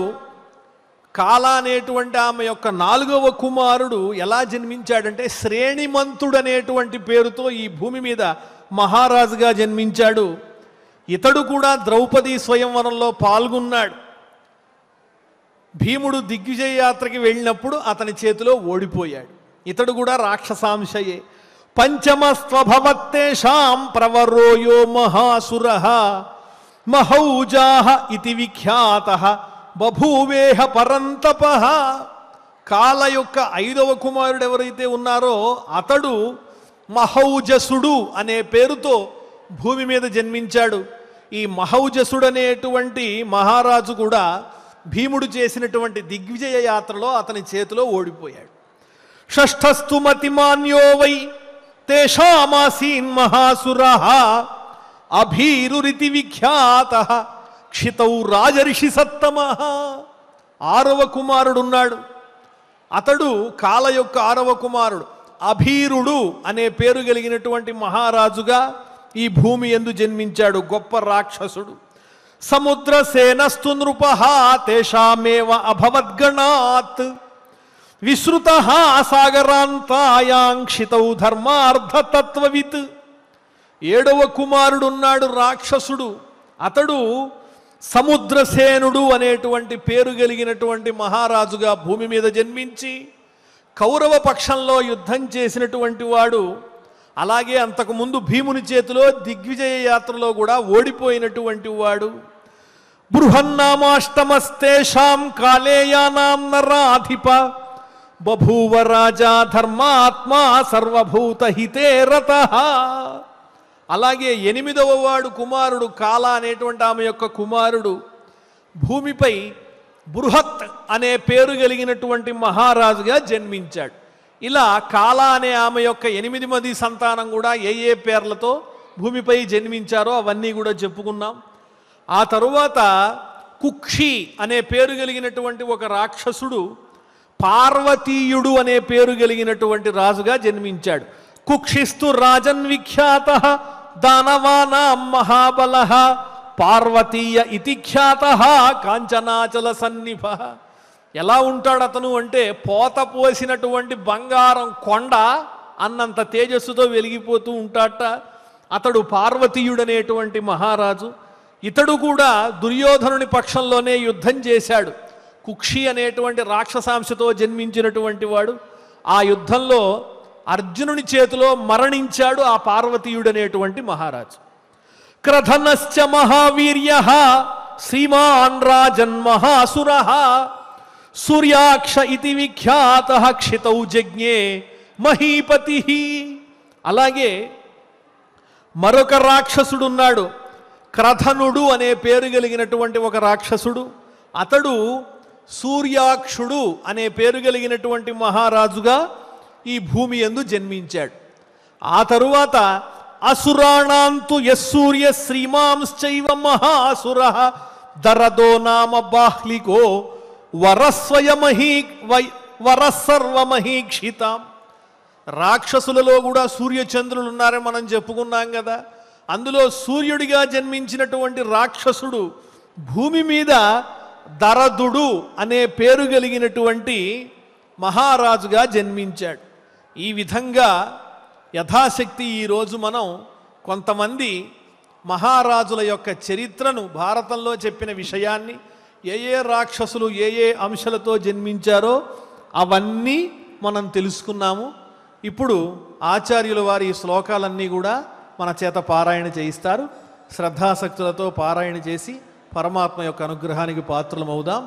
కాల అనేటువంటి ఆమె యొక్క నాలుగవ కుమారుడు ఎలా జన్మించాడంటే శ్రేణిమంతుడు అనేటువంటి పేరుతో ఈ భూమి మీద మహారాజుగా జన్మించాడు. ఇతడు కూడా ద్రౌపది స్వయంవరంలో పాల్గొన్నాడు. భీముడు దిగ్విజయ యాత్రకి వెళ్ళినప్పుడు అతని చేతిలో ఓడిపోయాడు. ఇతడు కూడా రాక్షసాంశయే. పంచమస్త్వభవత్తేషాం ప్రవరోయో మహాసురః మహౌజాః ఇతి విఖ్యాతః బభూవేహ పరంతపః. కాల యొక్క ఐదవ కుమారుడు ఎవరైతే ఉన్నారో అతడు మహౌజసుడు అనే పేరుతో భూమి మీద జన్మించాడు. ఈ మహౌజసుడు అనేటువంటి మహారాజు కూడా భీముడు చేసినటువంటి దిగ్విజయ యాత్రలో అతని చేతిలో ఓడిపోయాడు. షష్ఠస్తు మతిమాన్యో వై తేషామాసీన్ మహాసురః అభీరురితి విఖ్యాతః క్షితౌ రాజరిషి సత్తమః. ఆరవ కుమారుడున్నాడు. అతడు కాల యొక్క ఆరవ కుమారుడు అభీరుడు అనే పేరు కలిగినటువంటి మహారాజుగా ఈ భూమి యందు జన్మించాడు. గొప్ప రాక్షసుడు. సముద్రసేనస్తు నృపః తేషామేవ అభవద్గణాత్ విశ్రుతః సాగరాంతాయాం క్షితౌ ధర్మార్థతత్వవిత్. ఏడవ కుమారుడున్నాడు రాక్షసుడు. అతడు సముద్రసేనుడు అనేటువంటి పేరు కలిగినటువంటి మహారాజుగా భూమి మీద జన్మించి కౌరవ పక్షంలో యుద్ధం చేసినటువంటి వాడు. అలాగే అంతకుముందు భీముని చేతిలో దిగ్విజయ యాత్రలో కూడా ఓడిపోయినటువంటి వాడు. బృహన్నామాష్టమస్తేషాం కాలేయానాం నరాధిప బభూవ రాజా ధర్మాత్మా సర్వభూతహితే రతః. అలాగే ఎనిమిదవ వాడు కుమారుడు కాల అనేటువంటి ఆమె యొక్క కుమారుడు భూమిపై బృహత్ అనే పేరు కలిగినటువంటి మహారాజుగా జన్మించాడు. ఇలా కాల అనే ఆమె యొక్క 8 మంది సంతానం కూడా ఏ ఏ పేర్లతో భూమిపై జన్మించారో అవన్నీ కూడా చెప్పుకున్నాం. ఆ తరువాత కుక్షి అనే పేరు కలిగినటువంటి ఒక రాక్షసుడు పార్వతీయుడు అనే పేరు కలిగినటువంటి రాజుగా జన్మించాడు. కుక్షిస్తు రాజన్ విఖ్యాతః దానవానాం మహాబలః పార్వతీయ ఇతి ఖ్యాతః కాంచనాచల సన్నిభః. ఎలా ఉంటాడు అతను అంటే పోత పోసినటువంటి బంగారం కొండ అన్నంత తేజస్సుతో వెలిగిపోతూ ఉంటాడట. అతడు పార్వతీయుడనేటువంటి మహారాజు. ఇతడు కూడా దుర్యోధనుని పక్షంలోనే యుద్ధం చేశాడు. కుక్షి అనేటువంటి రాక్షసాంశతో జన్మించినటువంటి వాడు. ఆ యుద్ధంలో అర్జునుని చేతిలో మరణించాడు ఆ పార్వతీయుడనేటువంటి మహారాజు. క్రధనశ్చ మహావీర్యః శ్రీమాన్ రాజన్ మహాసురః సూర్యాక్ష ఇతి విఖ్యాతః క్షితౌ జజ్ఞే మహీపతిః. అలాగే మరొక రాక్షసుడున్నాడు. క్రధనుడు అనే పేరు కలిగినటువంటి ఒక రాక్షసుడు. అతడు సూర్యాక్షుడు అనే పేరు కలిగినటువంటి మహారాజుగా ఈ భూమి యందు జన్మించాడు. ఆ తరువాత అసురాణాంతు యస్సూర్య శ్రీమాంశ్చైవ మహాసురః దరదో నామ బాహ్లికో వరసర్వమహీక్షితాం. రాక్షసులలో కూడా సూర్యచంద్రులు ఉన్నారని మనం చెప్పుకున్నాం కదా. అందులో సూర్యుడిగా జన్మించినటువంటి రాక్షసుడు భూమి మీద దరదుడు అనే పేరు కలిగినటువంటి మహారాజుగా జన్మించాడు. ఈ విధంగా యథాశక్తి ఈరోజు మనం కొంతమంది మహారాజుల యొక్క చరిత్రను, భారతంలో చెప్పిన విషయాన్ని, ఏ ఏ రాక్షసులు ఏ ఏ అంశాలతో జన్మించారో అవన్నీ మనం తెలుసుకున్నాము. ఇప్పుడు ఆచార్యుల వారి ఈ శ్లోకాలన్నీ కూడా మన చేత పారాయణ చేయిస్తారు. శ్రద్ధాసక్తులతో పారాయణ చేసి పరమాత్మ యొక్క అనుగ్రహానికి పాత్రలమవుదాం.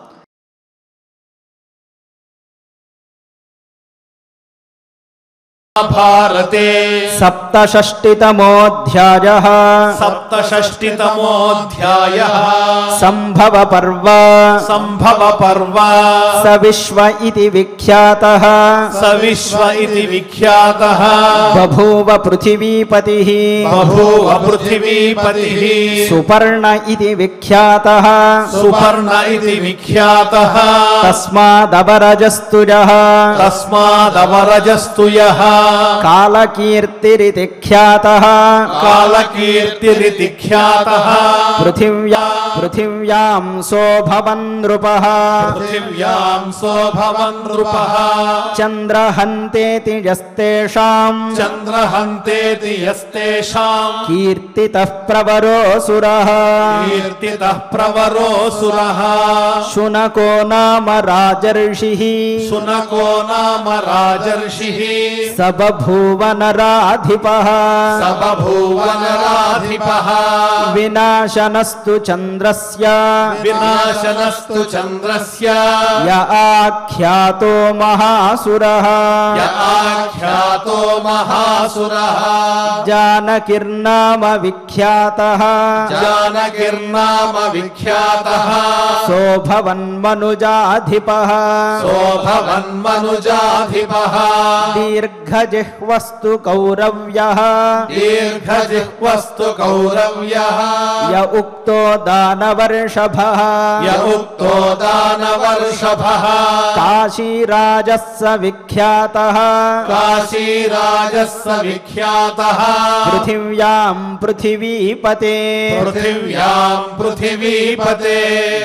భారతే సప్తషష్టితమోऽధ్యాయः సప్తషష్టితమోऽధ్యాయः సంభవ పర్వ సంభవ పర్వ స విశ్వ ఇతి విఖ్యాతః స విశ్వ ఇతి విఖ్యాతః బభూవ పృథివీపతిః బభూవ పృథివీపతిః సుపర్ణ ఇతి విఖ్యాతః సుపర్ణ ఇతి విఖ్యాతః తస్మాదవరజస్తుజః తస్మాదవరజస్తుయః కాలకీర్తిరితి ఖ్యాతః కాలకీర్తిరితి ఖ్యాతః పృథివ్యాం శోభవన్ నృపః పృథివ్యాం శోభవన్ నృపః చంద్రహంతేతి యస్తేషాం చంద్రహంతేతి యస్తేషాం కీర్తితః ప్రవరోऽసురః కీర్తితః ప్రవరోऽసురః శునకో నామ రాజర్షిః శునకో నామ రాజర్షిః స బభూవ నరాధిపః స బభూవ నరాధిపః వినాశనస్తు చంద్రస్య వినాశనస్తు చంద్రస్య య ఆఖ్యాతో మహాసురః య ఆఖ్యాతో మహాసురః జానకిర్నామ విఖ్యాతః జానకిర్నామ విఖ్యాతః శోభవన్మనుజాధిపః శోభవన్మనుజాధిపః దీర్ఘజిహ్వస్తు కౌరవ్యః దీర్ఘజిహ్వస్తు కౌరవ్యః య ఉక్తో దానవర్షభః య ఉక్తో దానవర్షభః కాశీరాజస్స విఖ్యాతః కాశీరాజస్స విఖ్యాతః పృథివ్యాం పృథివీపతే పృథివ్యాం పృథివీపతే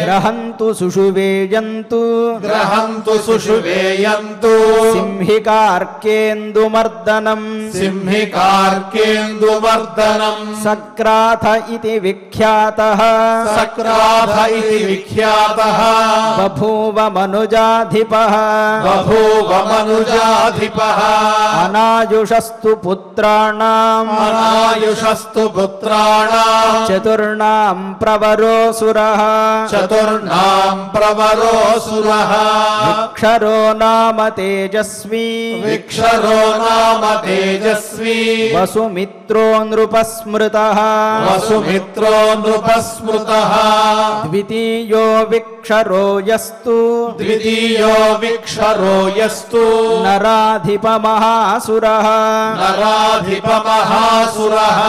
గ్రహంతు సుషువేయంతు గ్రహంతు సుషువేయంతు సింహికార్కేందుమర్దనం సింహికార్కేందుమర్దనం సక్రాథ ఇతి విఖ్యాతః సక్రాథ ఇతి విఖ్యాతః బభూవ మనుజాధిపః బభూవ మనుజాధిపః అనాయుషస్తు పుత్రాణాం అనాయుషస్తు పుత్రాణాం చతుర్ణాం ప్రవరోసురః చతుర్ణాం ప్రవరోసురః అక్షరో నామ తేజస్వీ విక్షరో నామ తేజస్వీ వసుమిత్రో నృపస్మృతః వసుమిత్రో నృపస్మృతః ద్వితీయో విక్షరో యస్తు ద్వితీయో విక్షరో యస్తు నరాధిప మహాసురః నరాధిప మహాసురః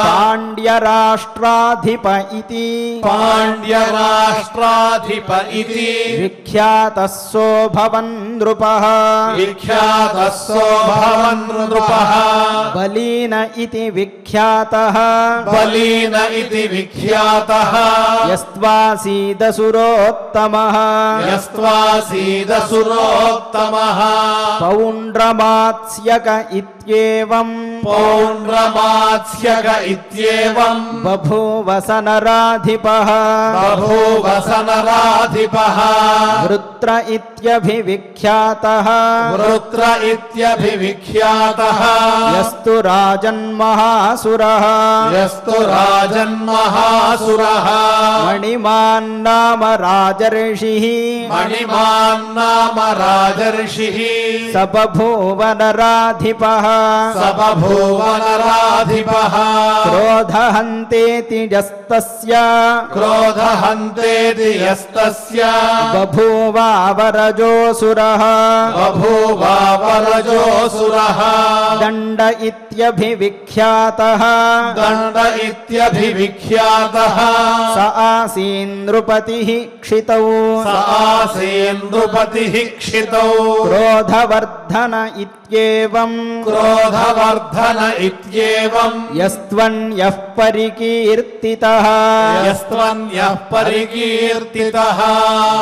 పాండ్యరాష్ట్రాధిప ఇతి పాండ్యరాష్ట్రాధిప ఇతి విఖ్యాతః శోభవన్ నృపః విఖ్యాతః శోభవన్ నృపః బలీన ఇతి విఖ్యాతః బలీన ఇతి విఖ్యాతః యస్త్వాసీదసురోత్తమః యస్త్వాసీదసురోత్తమః పౌండ్రమాత్స్యక ఇత్యేవం పౌండ్రమాత్స్యక ఇత్యేవం బభూవ స నరాధిపః బభూవ స నరాధిపః వృత్ర ఇత్యభివిఖ్యాతః వృత్ర ఇత్యభివిఖ్యాతః యస్తు రాజన్మహాసురః యస్తు రాజన్మహాసురః మణిమాన్ నామ రాజర్షిః మణిమాన్ నామ రాజర్షిః స బభూవ నరాధిపః స బభూవ నరాధిపః క్రోధహంతేతి యస్తస్య క్రోధహంతేతి యస్తస్య బభూవావరజోసురః బభూవావరజోసురః దండ ఇత్యభివిఖ్యాతః దండ ఇత్యభివిఖ్యాతః స ఆసీనృపతిః క్షితౌ స ఆసేంద్రుపతిః క్షితౌ క్రోధవర్ధన ఇత్య इत्येवं क्रोधवर्धन इत्येवं यस्त्वन्यः परिकीर्तितः यस्त्वन्यः परिकीर्तितः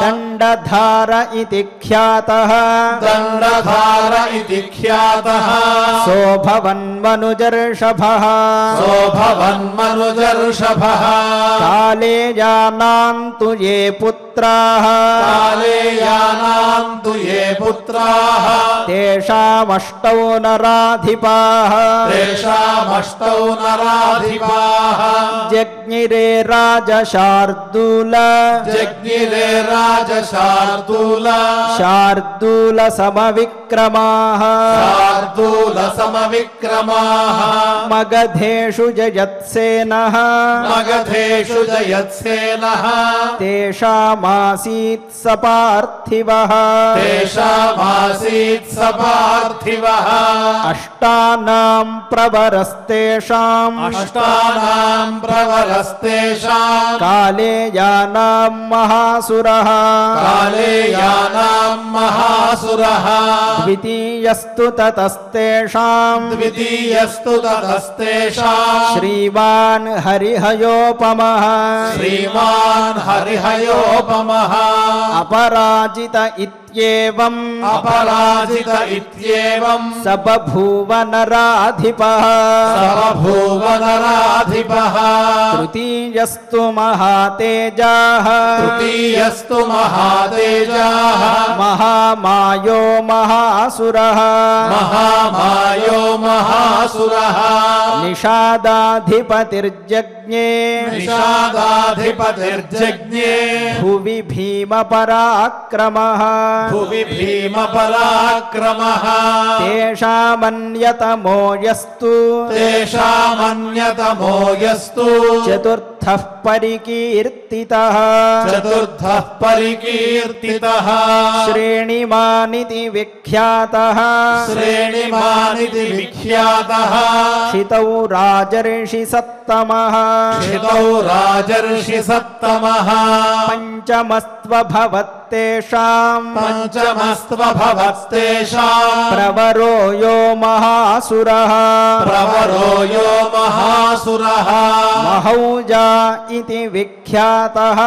दण्डधार इति ख्यातः दण्डधार इति ख्यातः सोऽभवन्मनुजर्षभः सोऽभवन्मनुजर्षभः काले यानान्तु ये पुत्राः कालेयानान्तु ये पुत्राः तेषामष्टौ नराधिपाः तेषामष्टौ नराधिपाः जज्ञिरे राजशार्दूल जज्ञिरे राजशार्दूल शार्दूल समविक्रमाः शार्दूल समविक्रमाः मगधेषु जयत्सेनः मगधेषु जयत्सेनः तेषामासीत् सपार्थिवः तेषामासीत् सपार्थिवः अष्टानां प्रवरस्तेषाम् अष्टानां प्रवरस्तेषां काले यानां महासुरः कालेयानां महासुरः द्वितीयस्तु ततस्तेषां द्वितीयस्तु ततस्तेषां श्रीमान् हरिहयोपमः श्रीमान् हरिहयोपमः अपराजित इत्येवम् अपराजित इत्येवं स बभूव नराधिपः बभूव नराधिपः तृतीयस्तु महातेजाः तृतीयस्तु महातेजाः महामायो महासुरः महामायो महासुरः निषादाधिपतिर्जज्ञे निषादाधिपतिर्जज्ञे भुवि भीमपराक्रमः भुवि भीमपराक्रमः तेषामन्यतमो यस्तु तेषामन्यतमो यस्तु चतुर्थः परिकीर्तितः चतुर्थः परिकीर्तितः श्रेणिमानिति विख्यातः श्रेणिमानिति विख्यातः क्षितौ राजर्षि सत्तमः क्षितौ राजर्षि सत्तमः पञ्चमस्त्वभवत्तेषाम् पञ्चमस्त्वभवत्तेषां प्रवरो यो महासुरः प्रवरो यो महासुरः महौजा इति विख्यातः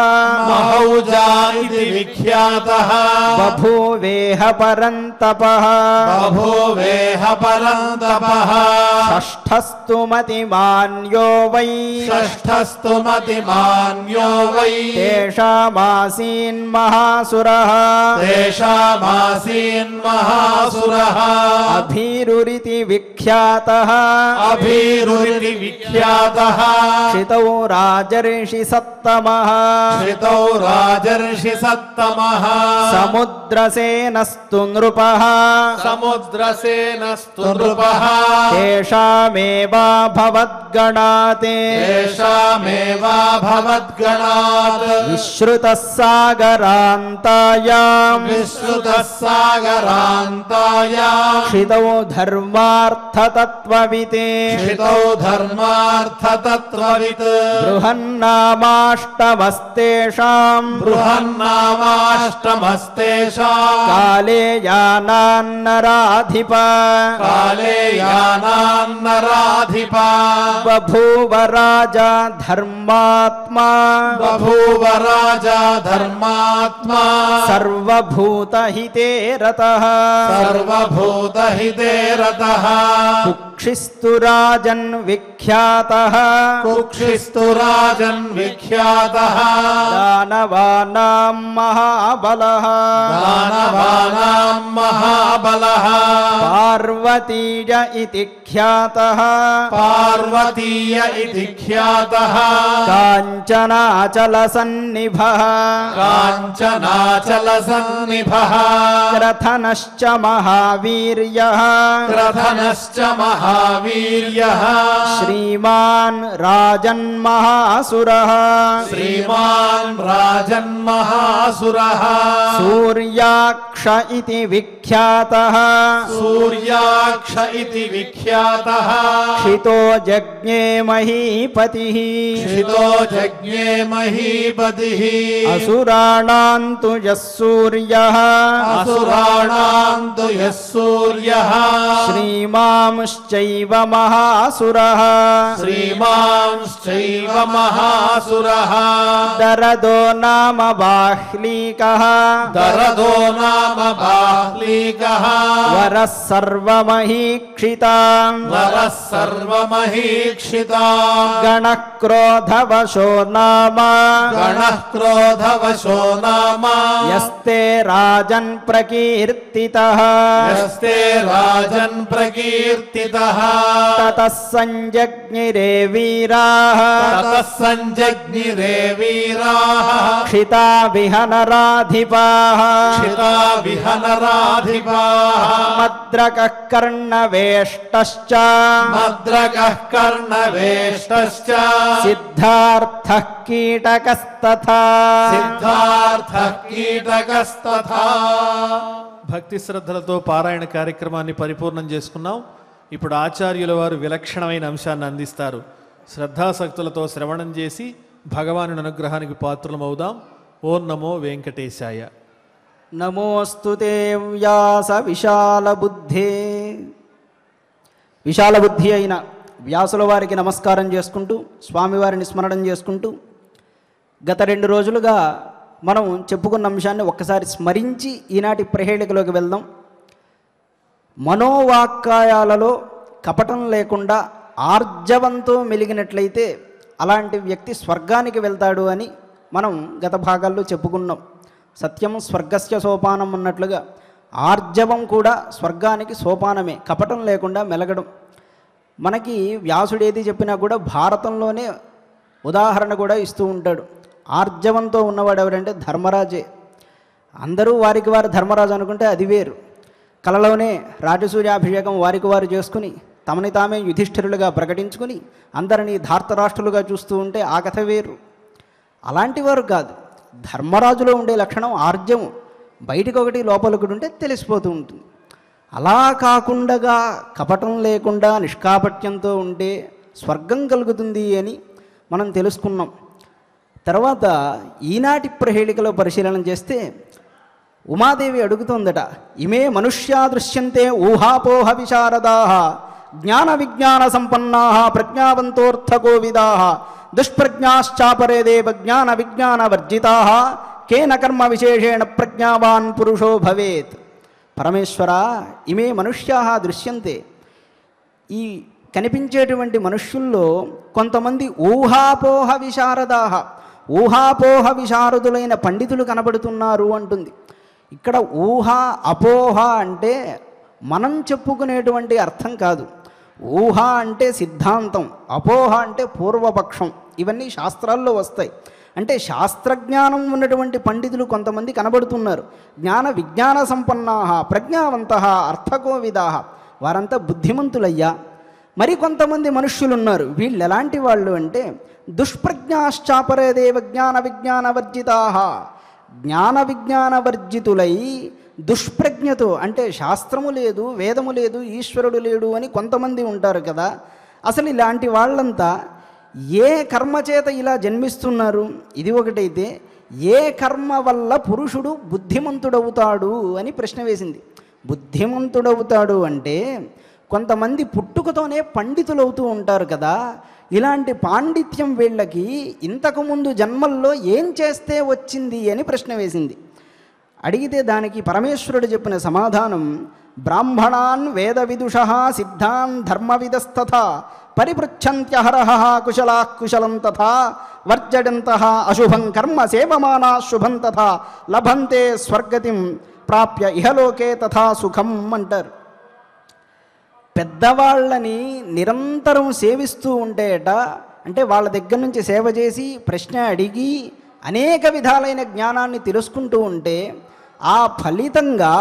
महौजा इति विख्यातः बभूवेह परन्तपः बभूवेह परन्तपः षष्ठस्तु मतिमान्यो वै षष्ठस्तु मतिमान्यो वै तेषामासीन्महासुरः तेषामासीन्महासुरः अभीरुरिति विख्यातः अभीरुरिति विख्यातः क्षितौ राजर्षि सत्तमः क्षितौ राजर्षि सत्तमः समुद्रसेनस्तु नृपः समुद्रसेनस्तु नृपः तेषामेवाभवद्गणात् तेषामेवाभवद्गणात् विश्रुतः सागरान्तायाम् विश्रुतः सागरान्तायाम् क्षितौ धर्मार्थतत्त्ववित् क्षितौ धर्मार्थतत्त्ववित् बृहन्नामाष्टमस्तेषाम् बृहन्नामाष्टमस्तेषाम् काले यानान्नराधिप कालेयानान्नराधिपा बभूव राजा धर्मात्मा बभूव राजा धर्मात्मा सर्वभूतहिते रतः सर्वभूतहिते रतः कुक्षिस्तु राजन् विख्यातः कुक्षिस्तु राजन् विख्यातः दानवानां महाबलः दानवानां महाबलः पार्वतीय इति ख्यातः पार्वतीय इति ख्यातः काञ्चनाचलसन्निभः काञ्चनाचलसन्निभः क्रथनश्च महावीर्यः क्रथनश्च महावीर्यः श्रीमान् राजन्महासुरः श्रीमान् तान् राजन्महासुरः सूर्याक्ष इति विख्यातः सूर्याक्ष इति विख्यातः क्षितो जज्ञे महीपतिः क्षितो जज्ञे महीपतिः असुराणां तु यः सूर्यः असुराणां तु यः सूर्यः श्रीमांश्चैव महासुरः श्रीमांश्चैव महासुरः दरदो नाम बाह्लीकः दरदो नाम बाह्लीकः वरः सर्वमहीक्षितां वरः सर्वमहीक्षिताम् गणः क्रोधवशो नाम गणः क्रोधवशो नाम यस्ते राजन् प्रकीर्तितः यस्ते राजन् प्रकीर्तितः ततः संजज्ञिरे वीराः ततः संजज्ञिरे वीराः क्षिता विहनराधिपाः क्षिता विहनराधिपाः मद्रकः कर्णवेष्टश्च मद्रकः कर्णवेष्टश्च सिद्धार्थः कीटकस्तथा सिद्धार्थः कीटकस्तथा భక్తి శ్రద్ధలతో పారాయణ కార్యక్రమాన్ని పరిపూర్ణం చేసుకున్నాం. ఇప్పుడు ఆచార్యుల వారు విలక్షణమైన అంశాన్ని అందిస్తారు. శ్రద్ధాసక్తులతో శ్రవణం చేసి భగవానుని అనుగ్రహానికి పాత్రలమవుదాం. ఓం నమో వెంకటేశాయ. నమోస్తు తే వ్యాస విశాలబుద్ధే. విశాలబుద్ధి అయిన వ్యాసుల వారికి నమస్కారం చేసుకుంటూ స్వామివారిని స్మరణం చేసుకుంటూ గత 2 రోజులుగా మనం చెప్పుకున్న అంశాన్ని ఒక్కసారి స్మరించి ఈనాటి ప్రహేళికలోకి వెళ్దాం. మనోవాక్కాయాలలో కపటం లేకుండా ఆర్జవంతో మెలిగినట్లయితే అలాంటి వ్యక్తి స్వర్గానికి వెళ్తాడు అని మనం గత భాగాల్లో చెప్పుకున్నాం. సత్యం స్వర్గస్య సోపానం అన్నట్లుగా ఆర్జవం కూడా స్వర్గానికి సోపానమే, కపటం లేకుండా మెలగడం. మనకి వ్యాసుడు ఏది చెప్పినా కూడా భారతంలోనే ఉదాహరణ కూడా ఇస్తూ ఉంటాడు. ఆర్జవంతో ఉన్నవాడు ఎవరంటే ధర్మరాజే. అందరూ వారికి వారు ధర్మరాజు అనుకుంటే అది వేరు. కలలోనే రాజసూయాభిషేకం వారికి వారు చేసుకుని తమని తామే యుధిష్ఠిరులుగా ప్రకటించుకుని అందరినీ ధార్తరాష్ట్రులుగా చూస్తూ ఉంటే ఆ కథ వేరు. అలాంటి వారు కాదు. ధర్మరాజులో ఉండే లక్షణం ఆర్జవం. బయటికి ఒకటి లోపలొకటి ఉంటే తెలిసిపోతూ ఉంటుంది. అలా కాకుండా కపటం లేకుండా నిష్కాపట్యంతో ఉంటే స్వర్గం కలుగుతుంది అని మనం తెలుసుకున్నాం. తర్వాత ఈనాటి ప్రహేళికలో పరిశీలన చేస్తే ఉమాదేవి అడుగుతోందట, ఇమే మనుష్యా దృశ్యంతే ఊహాపోహ విశారదా జ్ఞాన విజ్ఞాన సంపన్నా ప్రజ్ఞావంతోర్థకోవిదా దుష్ప్రజ్ఞాశ్చాపరే దేవ జ్ఞాన విజ్ఞాన వర్జితా కేన కర్మ విశేషేణ ప్రజ్ఞావాన్ పురుషో భవేత్. పరమేశ్వర, ఇమే మనుష్యా దృశ్యంతే. ఈ కనిపించేటువంటి మనుష్యుల్లో కొంతమంది ఊహాపోహ విశారదా, ఊహాపోహ విశారదులైన పండితులు కనబడుతున్నారు అంటుంది. ఇక్కడ ఊహ అపోహ అంటే మనం చెప్పుకునేటువంటి అర్థం కాదు. ఊహ అంటే సిద్ధాంతం, అపోహ అంటే పూర్వపక్షం. ఇవన్నీ శాస్త్రాల్లో వస్తాయి. అంటే శాస్త్రజ్ఞానం ఉన్నటువంటి పండితులు కొంతమంది కనబడుతున్నారు. జ్ఞాన విజ్ఞాన సంపన్నా ప్రజ్ఞావంత అర్థకోవిదా, వారంతా బుద్ధిమంతులయ్యా. మరికొంతమంది మనుష్యులు ఉన్నారు. వీళ్ళు ఎలాంటి వాళ్ళు అంటే దుష్ప్రజ్ఞాశ్చాపరేదేవ జ్ఞాన విజ్ఞాన వర్జితా, జ్ఞాన విజ్ఞాన వర్జితులై దుష్ప్రజ్ఞతో అంటే శాస్త్రము లేదు, వేదము లేదు, ఈశ్వరుడు లేడు అని కొంతమంది ఉంటారు కదా. అసలు ఇలాంటి వాళ్ళంతా ఏ కర్మ చేత ఇలా జన్మిస్తున్నారు? ఇది ఒకటైతే ఏ కర్మ వల్ల పురుషుడు బుద్ధిమంతుడవుతాడు అని ప్రశ్న వేసింది. బుద్ధిమంతుడవుతాడు అంటే కొంతమంది పుట్టుకతోనే పండితులవుతూ ఉంటారు కదా. ఇలాంటి పాండిత్యం వీళ్ళకి ఇంతకుముందు జన్మల్లో ఏం చేస్తే వచ్చింది అని ప్రశ్న వేసింది. అడిగితే దానికి పరమేశ్వరుడు చెప్పిన సమాధానం, బ్రాహ్మణాన్ వేద విదుష సిద్ధాన్ ధర్మవిదస్తథా పరిపృచ్ఛంత్యహరహ కుశలా కుశలం తథా వర్జడంతః అశుభం కర్మ సేవమానా శుభం తథా లభంతే స్వర్గతిం ప్రాప్య ఇహలోకే తథా సుఖం అంటారు. పెద్దవాళ్ళని నిరంతరం సేవిస్తూ ఉంటేట, అంటే వాళ్ళ దగ్గర నుంచి సేవ చేసి ప్రశ్న అడిగి అనేక విధాలైన జ్ఞానాన్ని తెలుసుకుంటూ ఉంటే ఆ ఫలితంగా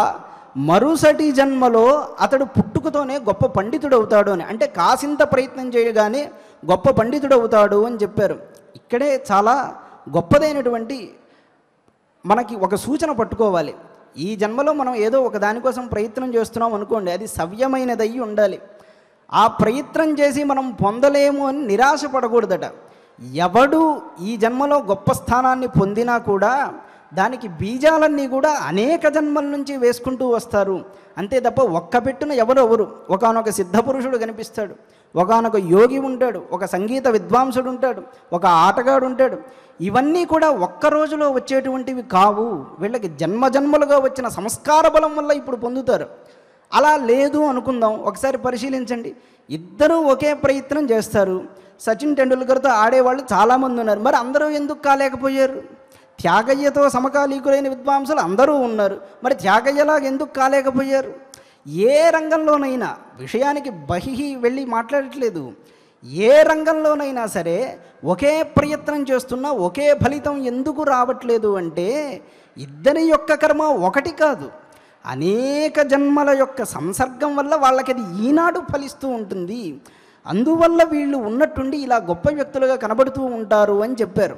మరుసటి జన్మలో అతడు పుట్టుకతోనే గొప్ప పండితుడు అవుతాడు అని, అంటే కాసింత ప్రయత్నం చేయగానే గొప్ప పండితుడు అవుతాడు అని చెప్పారు. ఇక్కడే చాలా గొప్పదైనటువంటి మనకి ఒక సూచన పట్టుకోవాలి. ఈ జన్మలో మనం ఏదో ఒక దానికోసం ప్రయత్నం చేస్తున్నాం అనుకోండి, అది సవ్యమైనదయ్యి ఉండాలి. ఆ ప్రయత్నం చేసి మనం పొందలేము అని నిరాశ పడకూడదట. ఎవడు ఈ జన్మలో గొప్ప స్థానాన్ని పొందినా కూడా దానికి బీజాలన్నీ కూడా అనేక జన్మల నుంచి వేసుకుంటూ వస్తారు. అంతే తప్ప ఒక్క పెట్టున ఎవరెవరు. ఒకానొక సిద్ధపురుషుడు కనిపిస్తాడు, ఒకానొక యోగి ఉంటాడు, ఒక సంగీత విద్వాంసుడు ఉంటాడు, ఒక ఆటగాడు ఉంటాడు. ఇవన్నీ కూడా ఒక్క రోజులో వచ్చేటువంటివి కావు. వీళ్ళకి జన్మజన్మలుగా వచ్చిన సంస్కార బలం వల్ల ఇప్పుడు పొందుతారు. అలా లేదు అనుకుందాం. ఒకసారి పరిశీలించండి, ఇద్దరూ ఒకే ప్రయత్నం చేస్తారు. సచిన్ టెండూల్కర్తో ఆడేవాళ్ళు చాలామంది ఉన్నారు, మరి అందరూ ఎందుకు కాలేకపోయారు? త్యాగయ్యతో సమకాలీకులైన విద్వాంసులు అందరూ ఉన్నారు, మరి త్యాగయ్యలాగా ఎందుకు కాలేకపోయారు? ఏ రంగంలోనైనా, విషయానికి బహిహి వెళ్ళి మాట్లాడట్లేదు, ఏ రంగంలోనైనా సరే ఒకే ప్రయత్నం చేస్తున్నా ఒకే ఫలితం ఎందుకు రావట్లేదు అంటే ఇద్దరి యొక్క కర్మ ఒకటి కాదు, అనేక జన్మల యొక్క సంసర్గం వల్ల వాళ్ళకి అది ఈనాడు ఫలిస్తూ ఉంటుంది. అందువల్ల వీళ్ళు ఉన్నట్టుండి ఇలా గొప్ప వ్యక్తులుగా కనబడుతూ ఉంటారు అని చెప్పారు.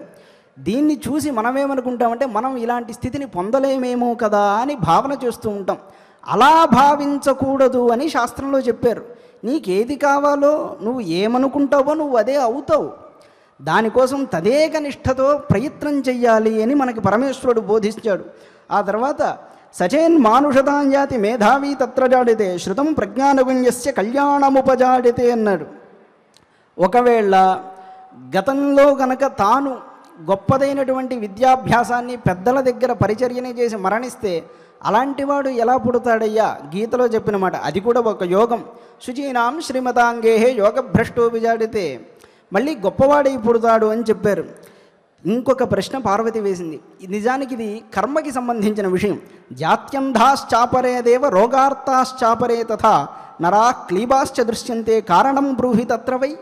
దీన్ని చూసి మనమేమనుకుంటామంటే మనం ఇలాంటి స్థితిని పొందలేమేమో కదా అని భావన చేస్తూ ఉంటాం. అలా భావించకూడదు అని శాస్త్రంలో చెప్పారు. నీకేది కావాలో, నువ్వు ఏమనుకుంటావో నువ్వు అదే అవుతావు. దానికోసం తదేక నిష్ఠతో ప్రయత్నం చెయ్యాలి అని మనకి పరమేశ్వరుడు బోధించాడు. ఆ తర్వాత సచేన్ మానుషతాంయాతి మేధావి తత్ర జాడితే శృతం ప్రజ్ఞానగుణ్యస్య కళ్యాణముపజాడితే అన్నాడు. ఒకవేళ గతంలో గనక తాను గొప్పదైనటువంటి విద్యాభ్యాసాన్ని పెద్దల దగ్గర పరిచర్యని చేసి మరణిస్తే అలాంటివాడు ఎలా పుడతాడయ్యా? గీతలో చెప్పిన మాట, అది కూడా ఒక యోగం. శుచీనాం శ్రీమతాంగేహే యోగభ్రష్టో విజాడితే, మళ్ళీ గొప్పవాడై పుడతాడు అని చెప్పారు. ఇంకొక ప్రశ్న పార్వతి వేసింది. నిజానికి ఇది కర్మకి సంబంధించిన విషయం. జాత్యంధాశ్చాపరేదేవ రోగార్తాశ్చాపరే తథా నరా క్లీబాశ్చ దృశ్యంతే కారణం బ్రూహి తత్రవై.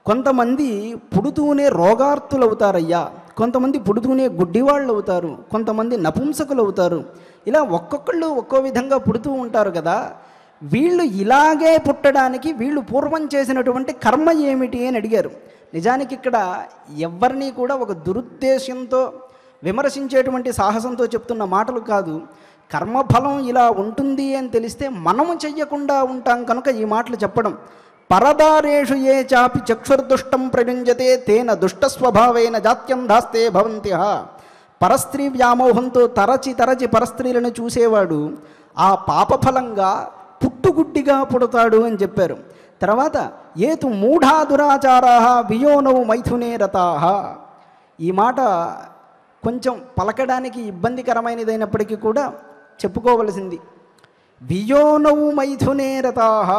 కొంతమంది పుడుతూనే రోగార్తులు అవుతారయ్యా, కొంతమంది పుడుతూనే గుడ్డివాళ్ళు అవుతారు, కొంతమంది నపుంసకులు అవుతారు. ఇలా ఒక్కొక్కళ్ళు ఒక్కో విధంగా పుడుతూ ఉంటారు కదా. వీళ్ళు ఇలాగే పుట్టడానికి వీళ్ళు పూర్వం చేసినటువంటి కర్మ ఏమిటి అని అడిగారు. నిజానికి ఇక్కడ ఎవరినీ కూడా ఒక దురుద్దేశంతో విమర్శించేటువంటి సాహసంతో చెప్తున్న మాటలు కాదు. కర్మఫలం ఇలా ఉంటుంది అని తెలిస్తే మనము చెయ్యకుండా ఉంటాం కనుక ఈ మాటలు చెప్పడం. పరదారేషు ఏ చాపి చక్షుర్దుష్టం ప్రయుంజతే తేన దుష్టస్వభావేన జాత్యంధాస్తే భవంత్యః. పరస్త్రీ వ్యామోహంతో తరచి తరచి పరస్త్రీలను చూసేవాడు ఆ పాపఫలంగా పుట్టుగుడ్డిగా పుడతాడు అని చెప్పారు. తర్వాత ఏతు మూఢా దురాచారా వియోనౌ మైథునే రతాః. ఈ మాట కొంచెం పలకడానికి ఇబ్బందికరమైనదైనప్పటికీ కూడా చెప్పుకోవలసింది. వియోనౌ మైథునే రతాః.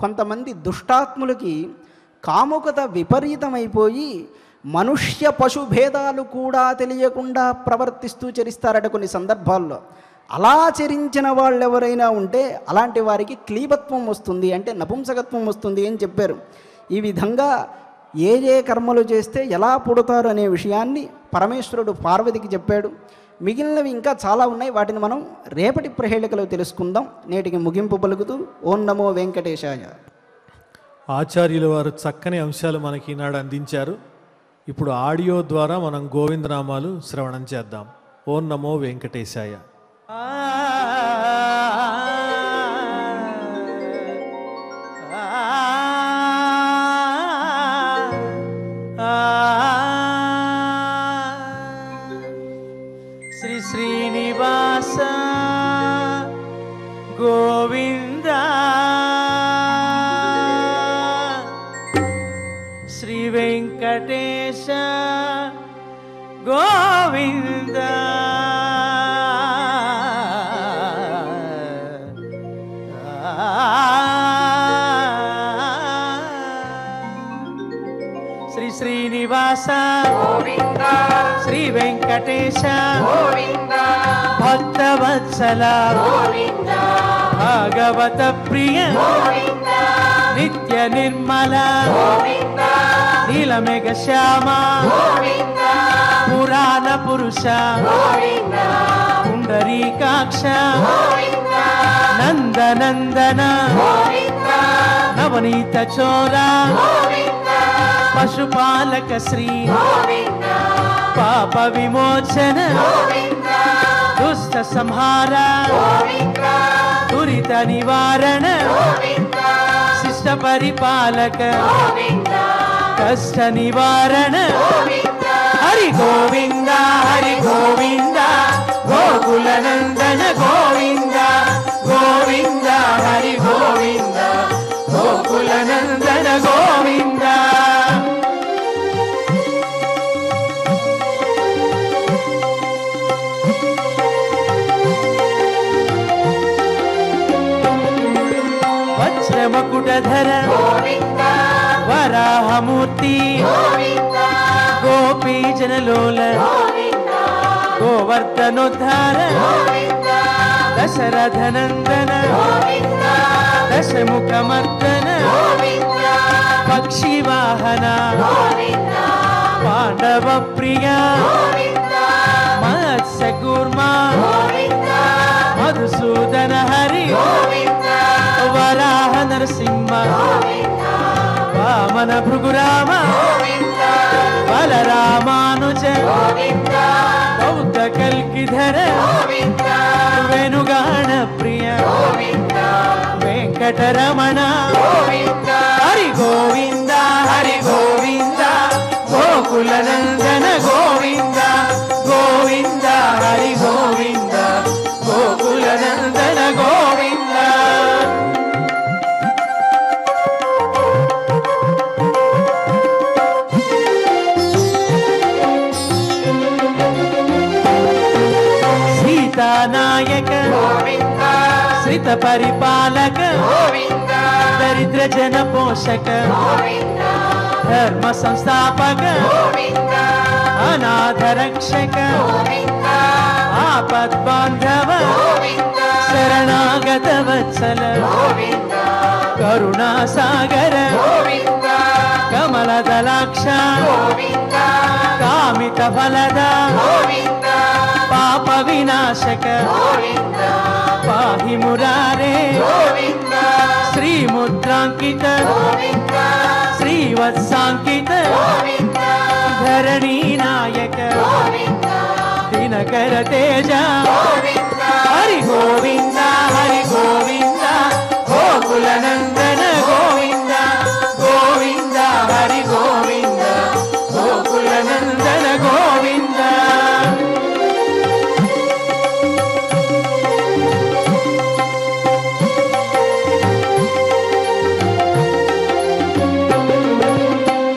కొంతమంది దుష్టాత్ములకి కాముకత విపరీతమైపోయి మనుష్య పశు భేదాలు కూడా తెలియకుండా ప్రవర్తిస్తూ చరిస్తారట కొన్ని సందర్భాల్లో. అలా చరించిన వాళ్ళు ఎవరైనా ఉంటే అలాంటి వారికి క్లీబత్వం వస్తుంది, అంటే నపుంసకత్వం వస్తుంది అని చెప్పారు. ఈ విధంగా ఏ ఏ కర్మలు చేస్తే ఎలా పుడతారు అనే విషయాన్ని పరమేశ్వరుడు పార్వతికి చెప్పాడు. మిగిలినవి ఇంకా చాలా ఉన్నాయి, వాటిని మనం రేపటి ప్రహేళికలో తెలుసుకుందాం. నేటికి ముగింపు పలుకుతూ ఓం నమో వెంకటేశాయ. ఆచార్యుల వారు చక్కని అంశాలు మనకి ఈనాడు అందించారు. ఇప్పుడు ఆడియో ద్వారా మనం గోవిందనామాలు శ్రవణం చేద్దాం. ఓం నమో వెంకటేశాయ. శ్రీ శ్రీనివాస గోవింద, శ్రీ వెంకటేశ గోవింద, శ్రీ శ్రీనివాస గోవింద, శ్రీ వెంకటేశ గోవింద, భక్తవత్సల గోవింద, భాగవత ప్రియ గోవింద, నిత్య నిర్మల గోవింద, నీలమేఘ శ్యామ గోవింద, పురాణ పురుష గోవింద, పుండరీకాక్ష గోవింద, నందనందన గోవింద, నవనీత చోర గోవింద, పశుపాలక శ్రీ గోవింద, పాప విమోచన దుష్ట సంహార దురిత నివారణ శిష్ట పరిపాలక కష్ట నివారణ హరి గోవింద హరి గోవింద గోకుల నందన గోవింద గోవింద హరి గోవింద గోకుల నందన గోవింద వజ్రమకుటధర వరాహమూర్తి గోపీ జనలోల గోవర్ధనోద్ధార దశరథ నందన దశముఖమర్దన పక్షి వాహన పాండవ ప్రియ మత్స్య కూర్మా మధుసూదన హరి వరాహ నరసింహ వామన భృగురామ బలరామానుజ బౌద్ధ కల్కిధర వేణుగాన ప్రియ వెంకటరమణ హరి గోవింద హరి గోవింద గోకుల నందన గోవింద గోవింద హరి గోవింద గోకుల నందన గోవింద సీతానాయక శ్రిత పరిపాలక దరిద్ర జన పోషక ధర్మ సంస్థాపక అనాథ రక్షక ఆపద్ బాంధవ శరణాగత వత్సల కరుణా సాగర కమల దలాక్ష కామిత ఫలద పాప వినాశక పాహి మురారే శ్రీముద్రాంకిత శ్రీవత్సాంకిత ధరణీ నాయక దినకర తేజ హరి గోవింద హరి గోవింద గోకుల నందన గోవింద గోవింద హరి గోవింద గోకుల నందన గోవింద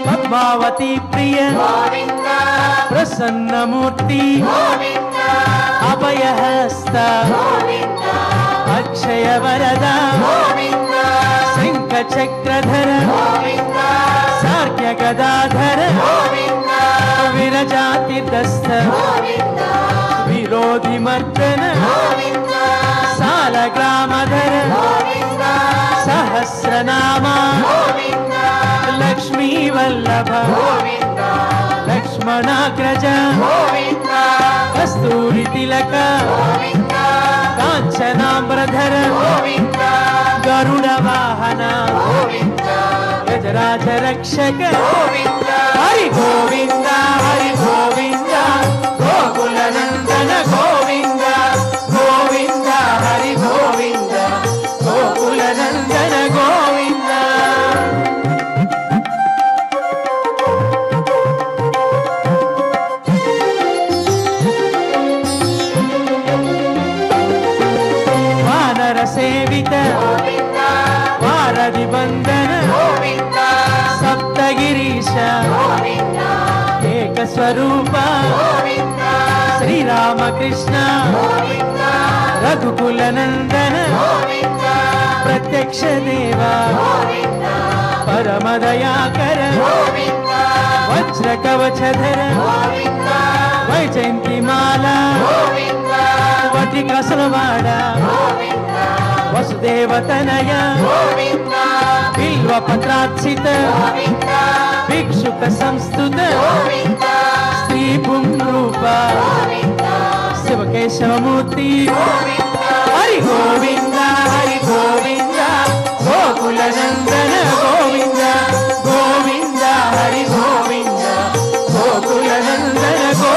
పద్మావతి ప్రియ ప్రసన్నమూర్తి అభయహస్త అక్షయ వరద శంఖ చక్రధర సార్క్య గదాధర విరజాతిర్దస్థ విరోధి మర్దన సాలగ్రామధర సహస్రనామ లక్ష్మీ వల్లభ లక్ష్మణాగ్రజ కస్తూరి తిలక కాంచనాంబరధర గరుడ వాహన గజరాజ రక్షక హరి గోవింద హరి గోవింద గోకుల నందన గోవింద గోవింద హరి గోవింద గోకుల నందన గోవింద సేవిత వారధి బంధన సప్తగిరీశ ఏక స్వరూప శ్రీరామకృష్ణ రఘుకుల నందన ప్రత్యక్ష దేవ పరమదయాకర వజ్ర కవచధర వైజయంతిమాల వటి కసలవాడ వసుదేవతనయ బిల్వ పత్రార్చిత భిక్షుక సంస్థుత స్త్రీ పుంరూప శివకేశవమూర్తి హరి గోవింద హరి గోవింద గోకుల నందన గోవింద గోవింద హరి గోవింద గోకుల నందన గోవింద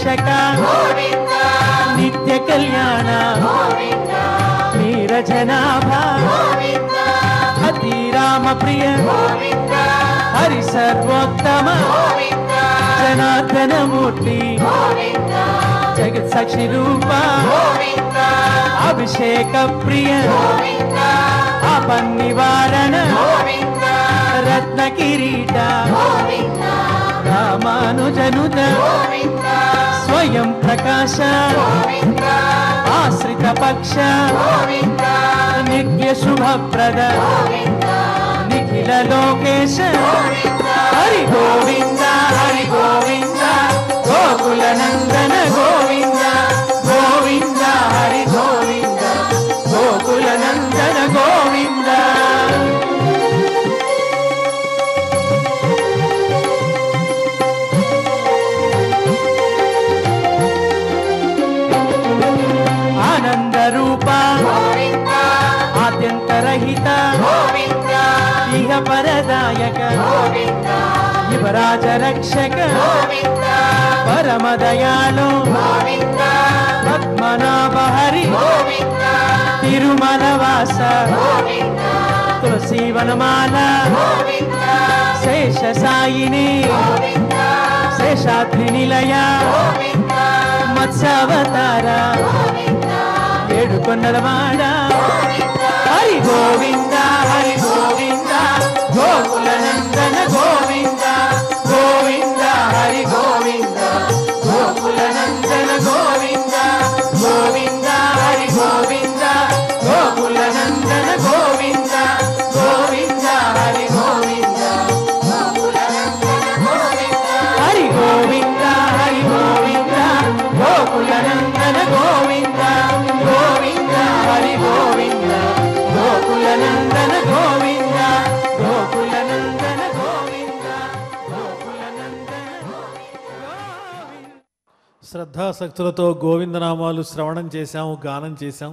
రక్షక నిత్య కళ్యాణ నీరజనాభ అతి రామ ప్రియ హరి సర్వోత్తమ జనార్దన మూర్తి జగత్ సాక్షి రూప అభిషేక ప్రియ ఆపన్నివారణ రత్న కిరీట రామానుజనుత స్వయం ప్రకాశ ఆశ్రిత పక్ష నిత్య శుభప్రద నిఖిల లోకేశ హరి గోవింద హరి గోవింద గోకుల నందన గోవింద గోవింద హరి గోవింద గోకుల నందన గోవింద ఆనంద రూప ఆద్యంతరహిత ఇహ పరదాయక యువరాజ రక్షక పరమ దయాళు పద్మనాభ హరి తిరుమల వాస తులసి వనమాల శేష సాయిని శేషాద్రి నిలయ మత్స్యావతార ఏడుకొండలవాడ హరి గోవింద హరి గోవింద గోకుల నందన గోవింద గోవింద హరి గోవింద గోకుల నందన గోవింద గోవింద హరి గోవింద గోకుల నందన గోవింద గోవింద హరి గోవింద గోకుల నందన గోవింద హరి గోవింద హరి గోవింద గోకుల నందన గోవింద గోవింద హరి గోవింద గోకుల నందన గోవింద గోకుల నందన గోవింద గోకుల నందన గోవింద. శ్రద్ధాసక్తులతో గోవిందనామాలు శ్రవణం చేశాము, గానం చేశాం.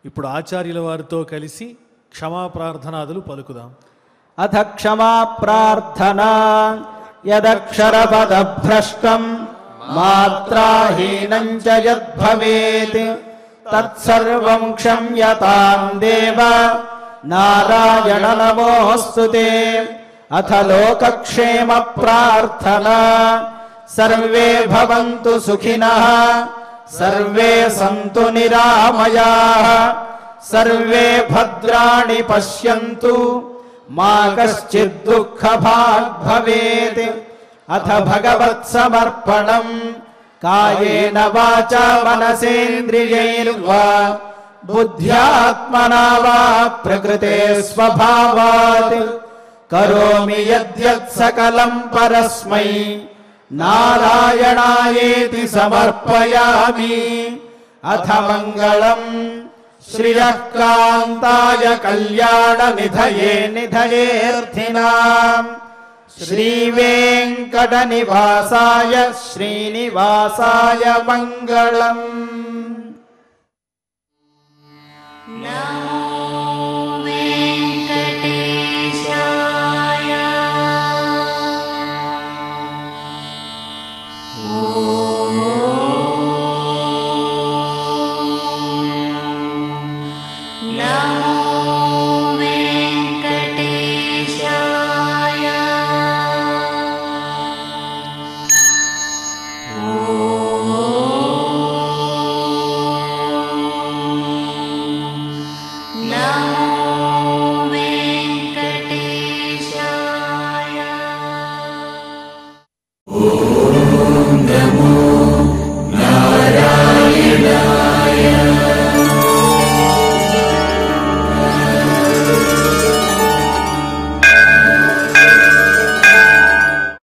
ఇప్పుడు ఆచార్యుల వారితో కలిసి క్షమా ప్రార్థనాదులు పలుకుదాం. అథ క్షమా ప్రార్థనా యదక్షరపదభ్రష్టం మాత్రాహీనం చ యద్భవేత్ తత్సర్వం క్షమ్యతాం దేవ నారాయణ నమోస్తుతే. అథ లోకక్షేమ ప్రార్థనా సర్వే భవంతు సుఖినః సర్వే సంతు నిరామయాః సర్వే భద్రాణి పశ్యంతు మా కశ్చిద్ దుఃఖభాగ్ భవేత్. అథ భగవత్ సమర్పణం కాయేన వాచా మనసేంద్రియైర్వా బుద్ధ్యాత్మనా వా ప్రకృతే స్వభావాత్ కరోమి యద్యత్ సకలం పరస్మై నారాయణాయేతి సమర్పయామి. అథ మంగళం శ్రియః కాంతాయ కళ్యాణ నిధయే నిధయేర్థినాం శ్రీవేంకట నివాసాయ శ్రీనివాసాయ మంగళం.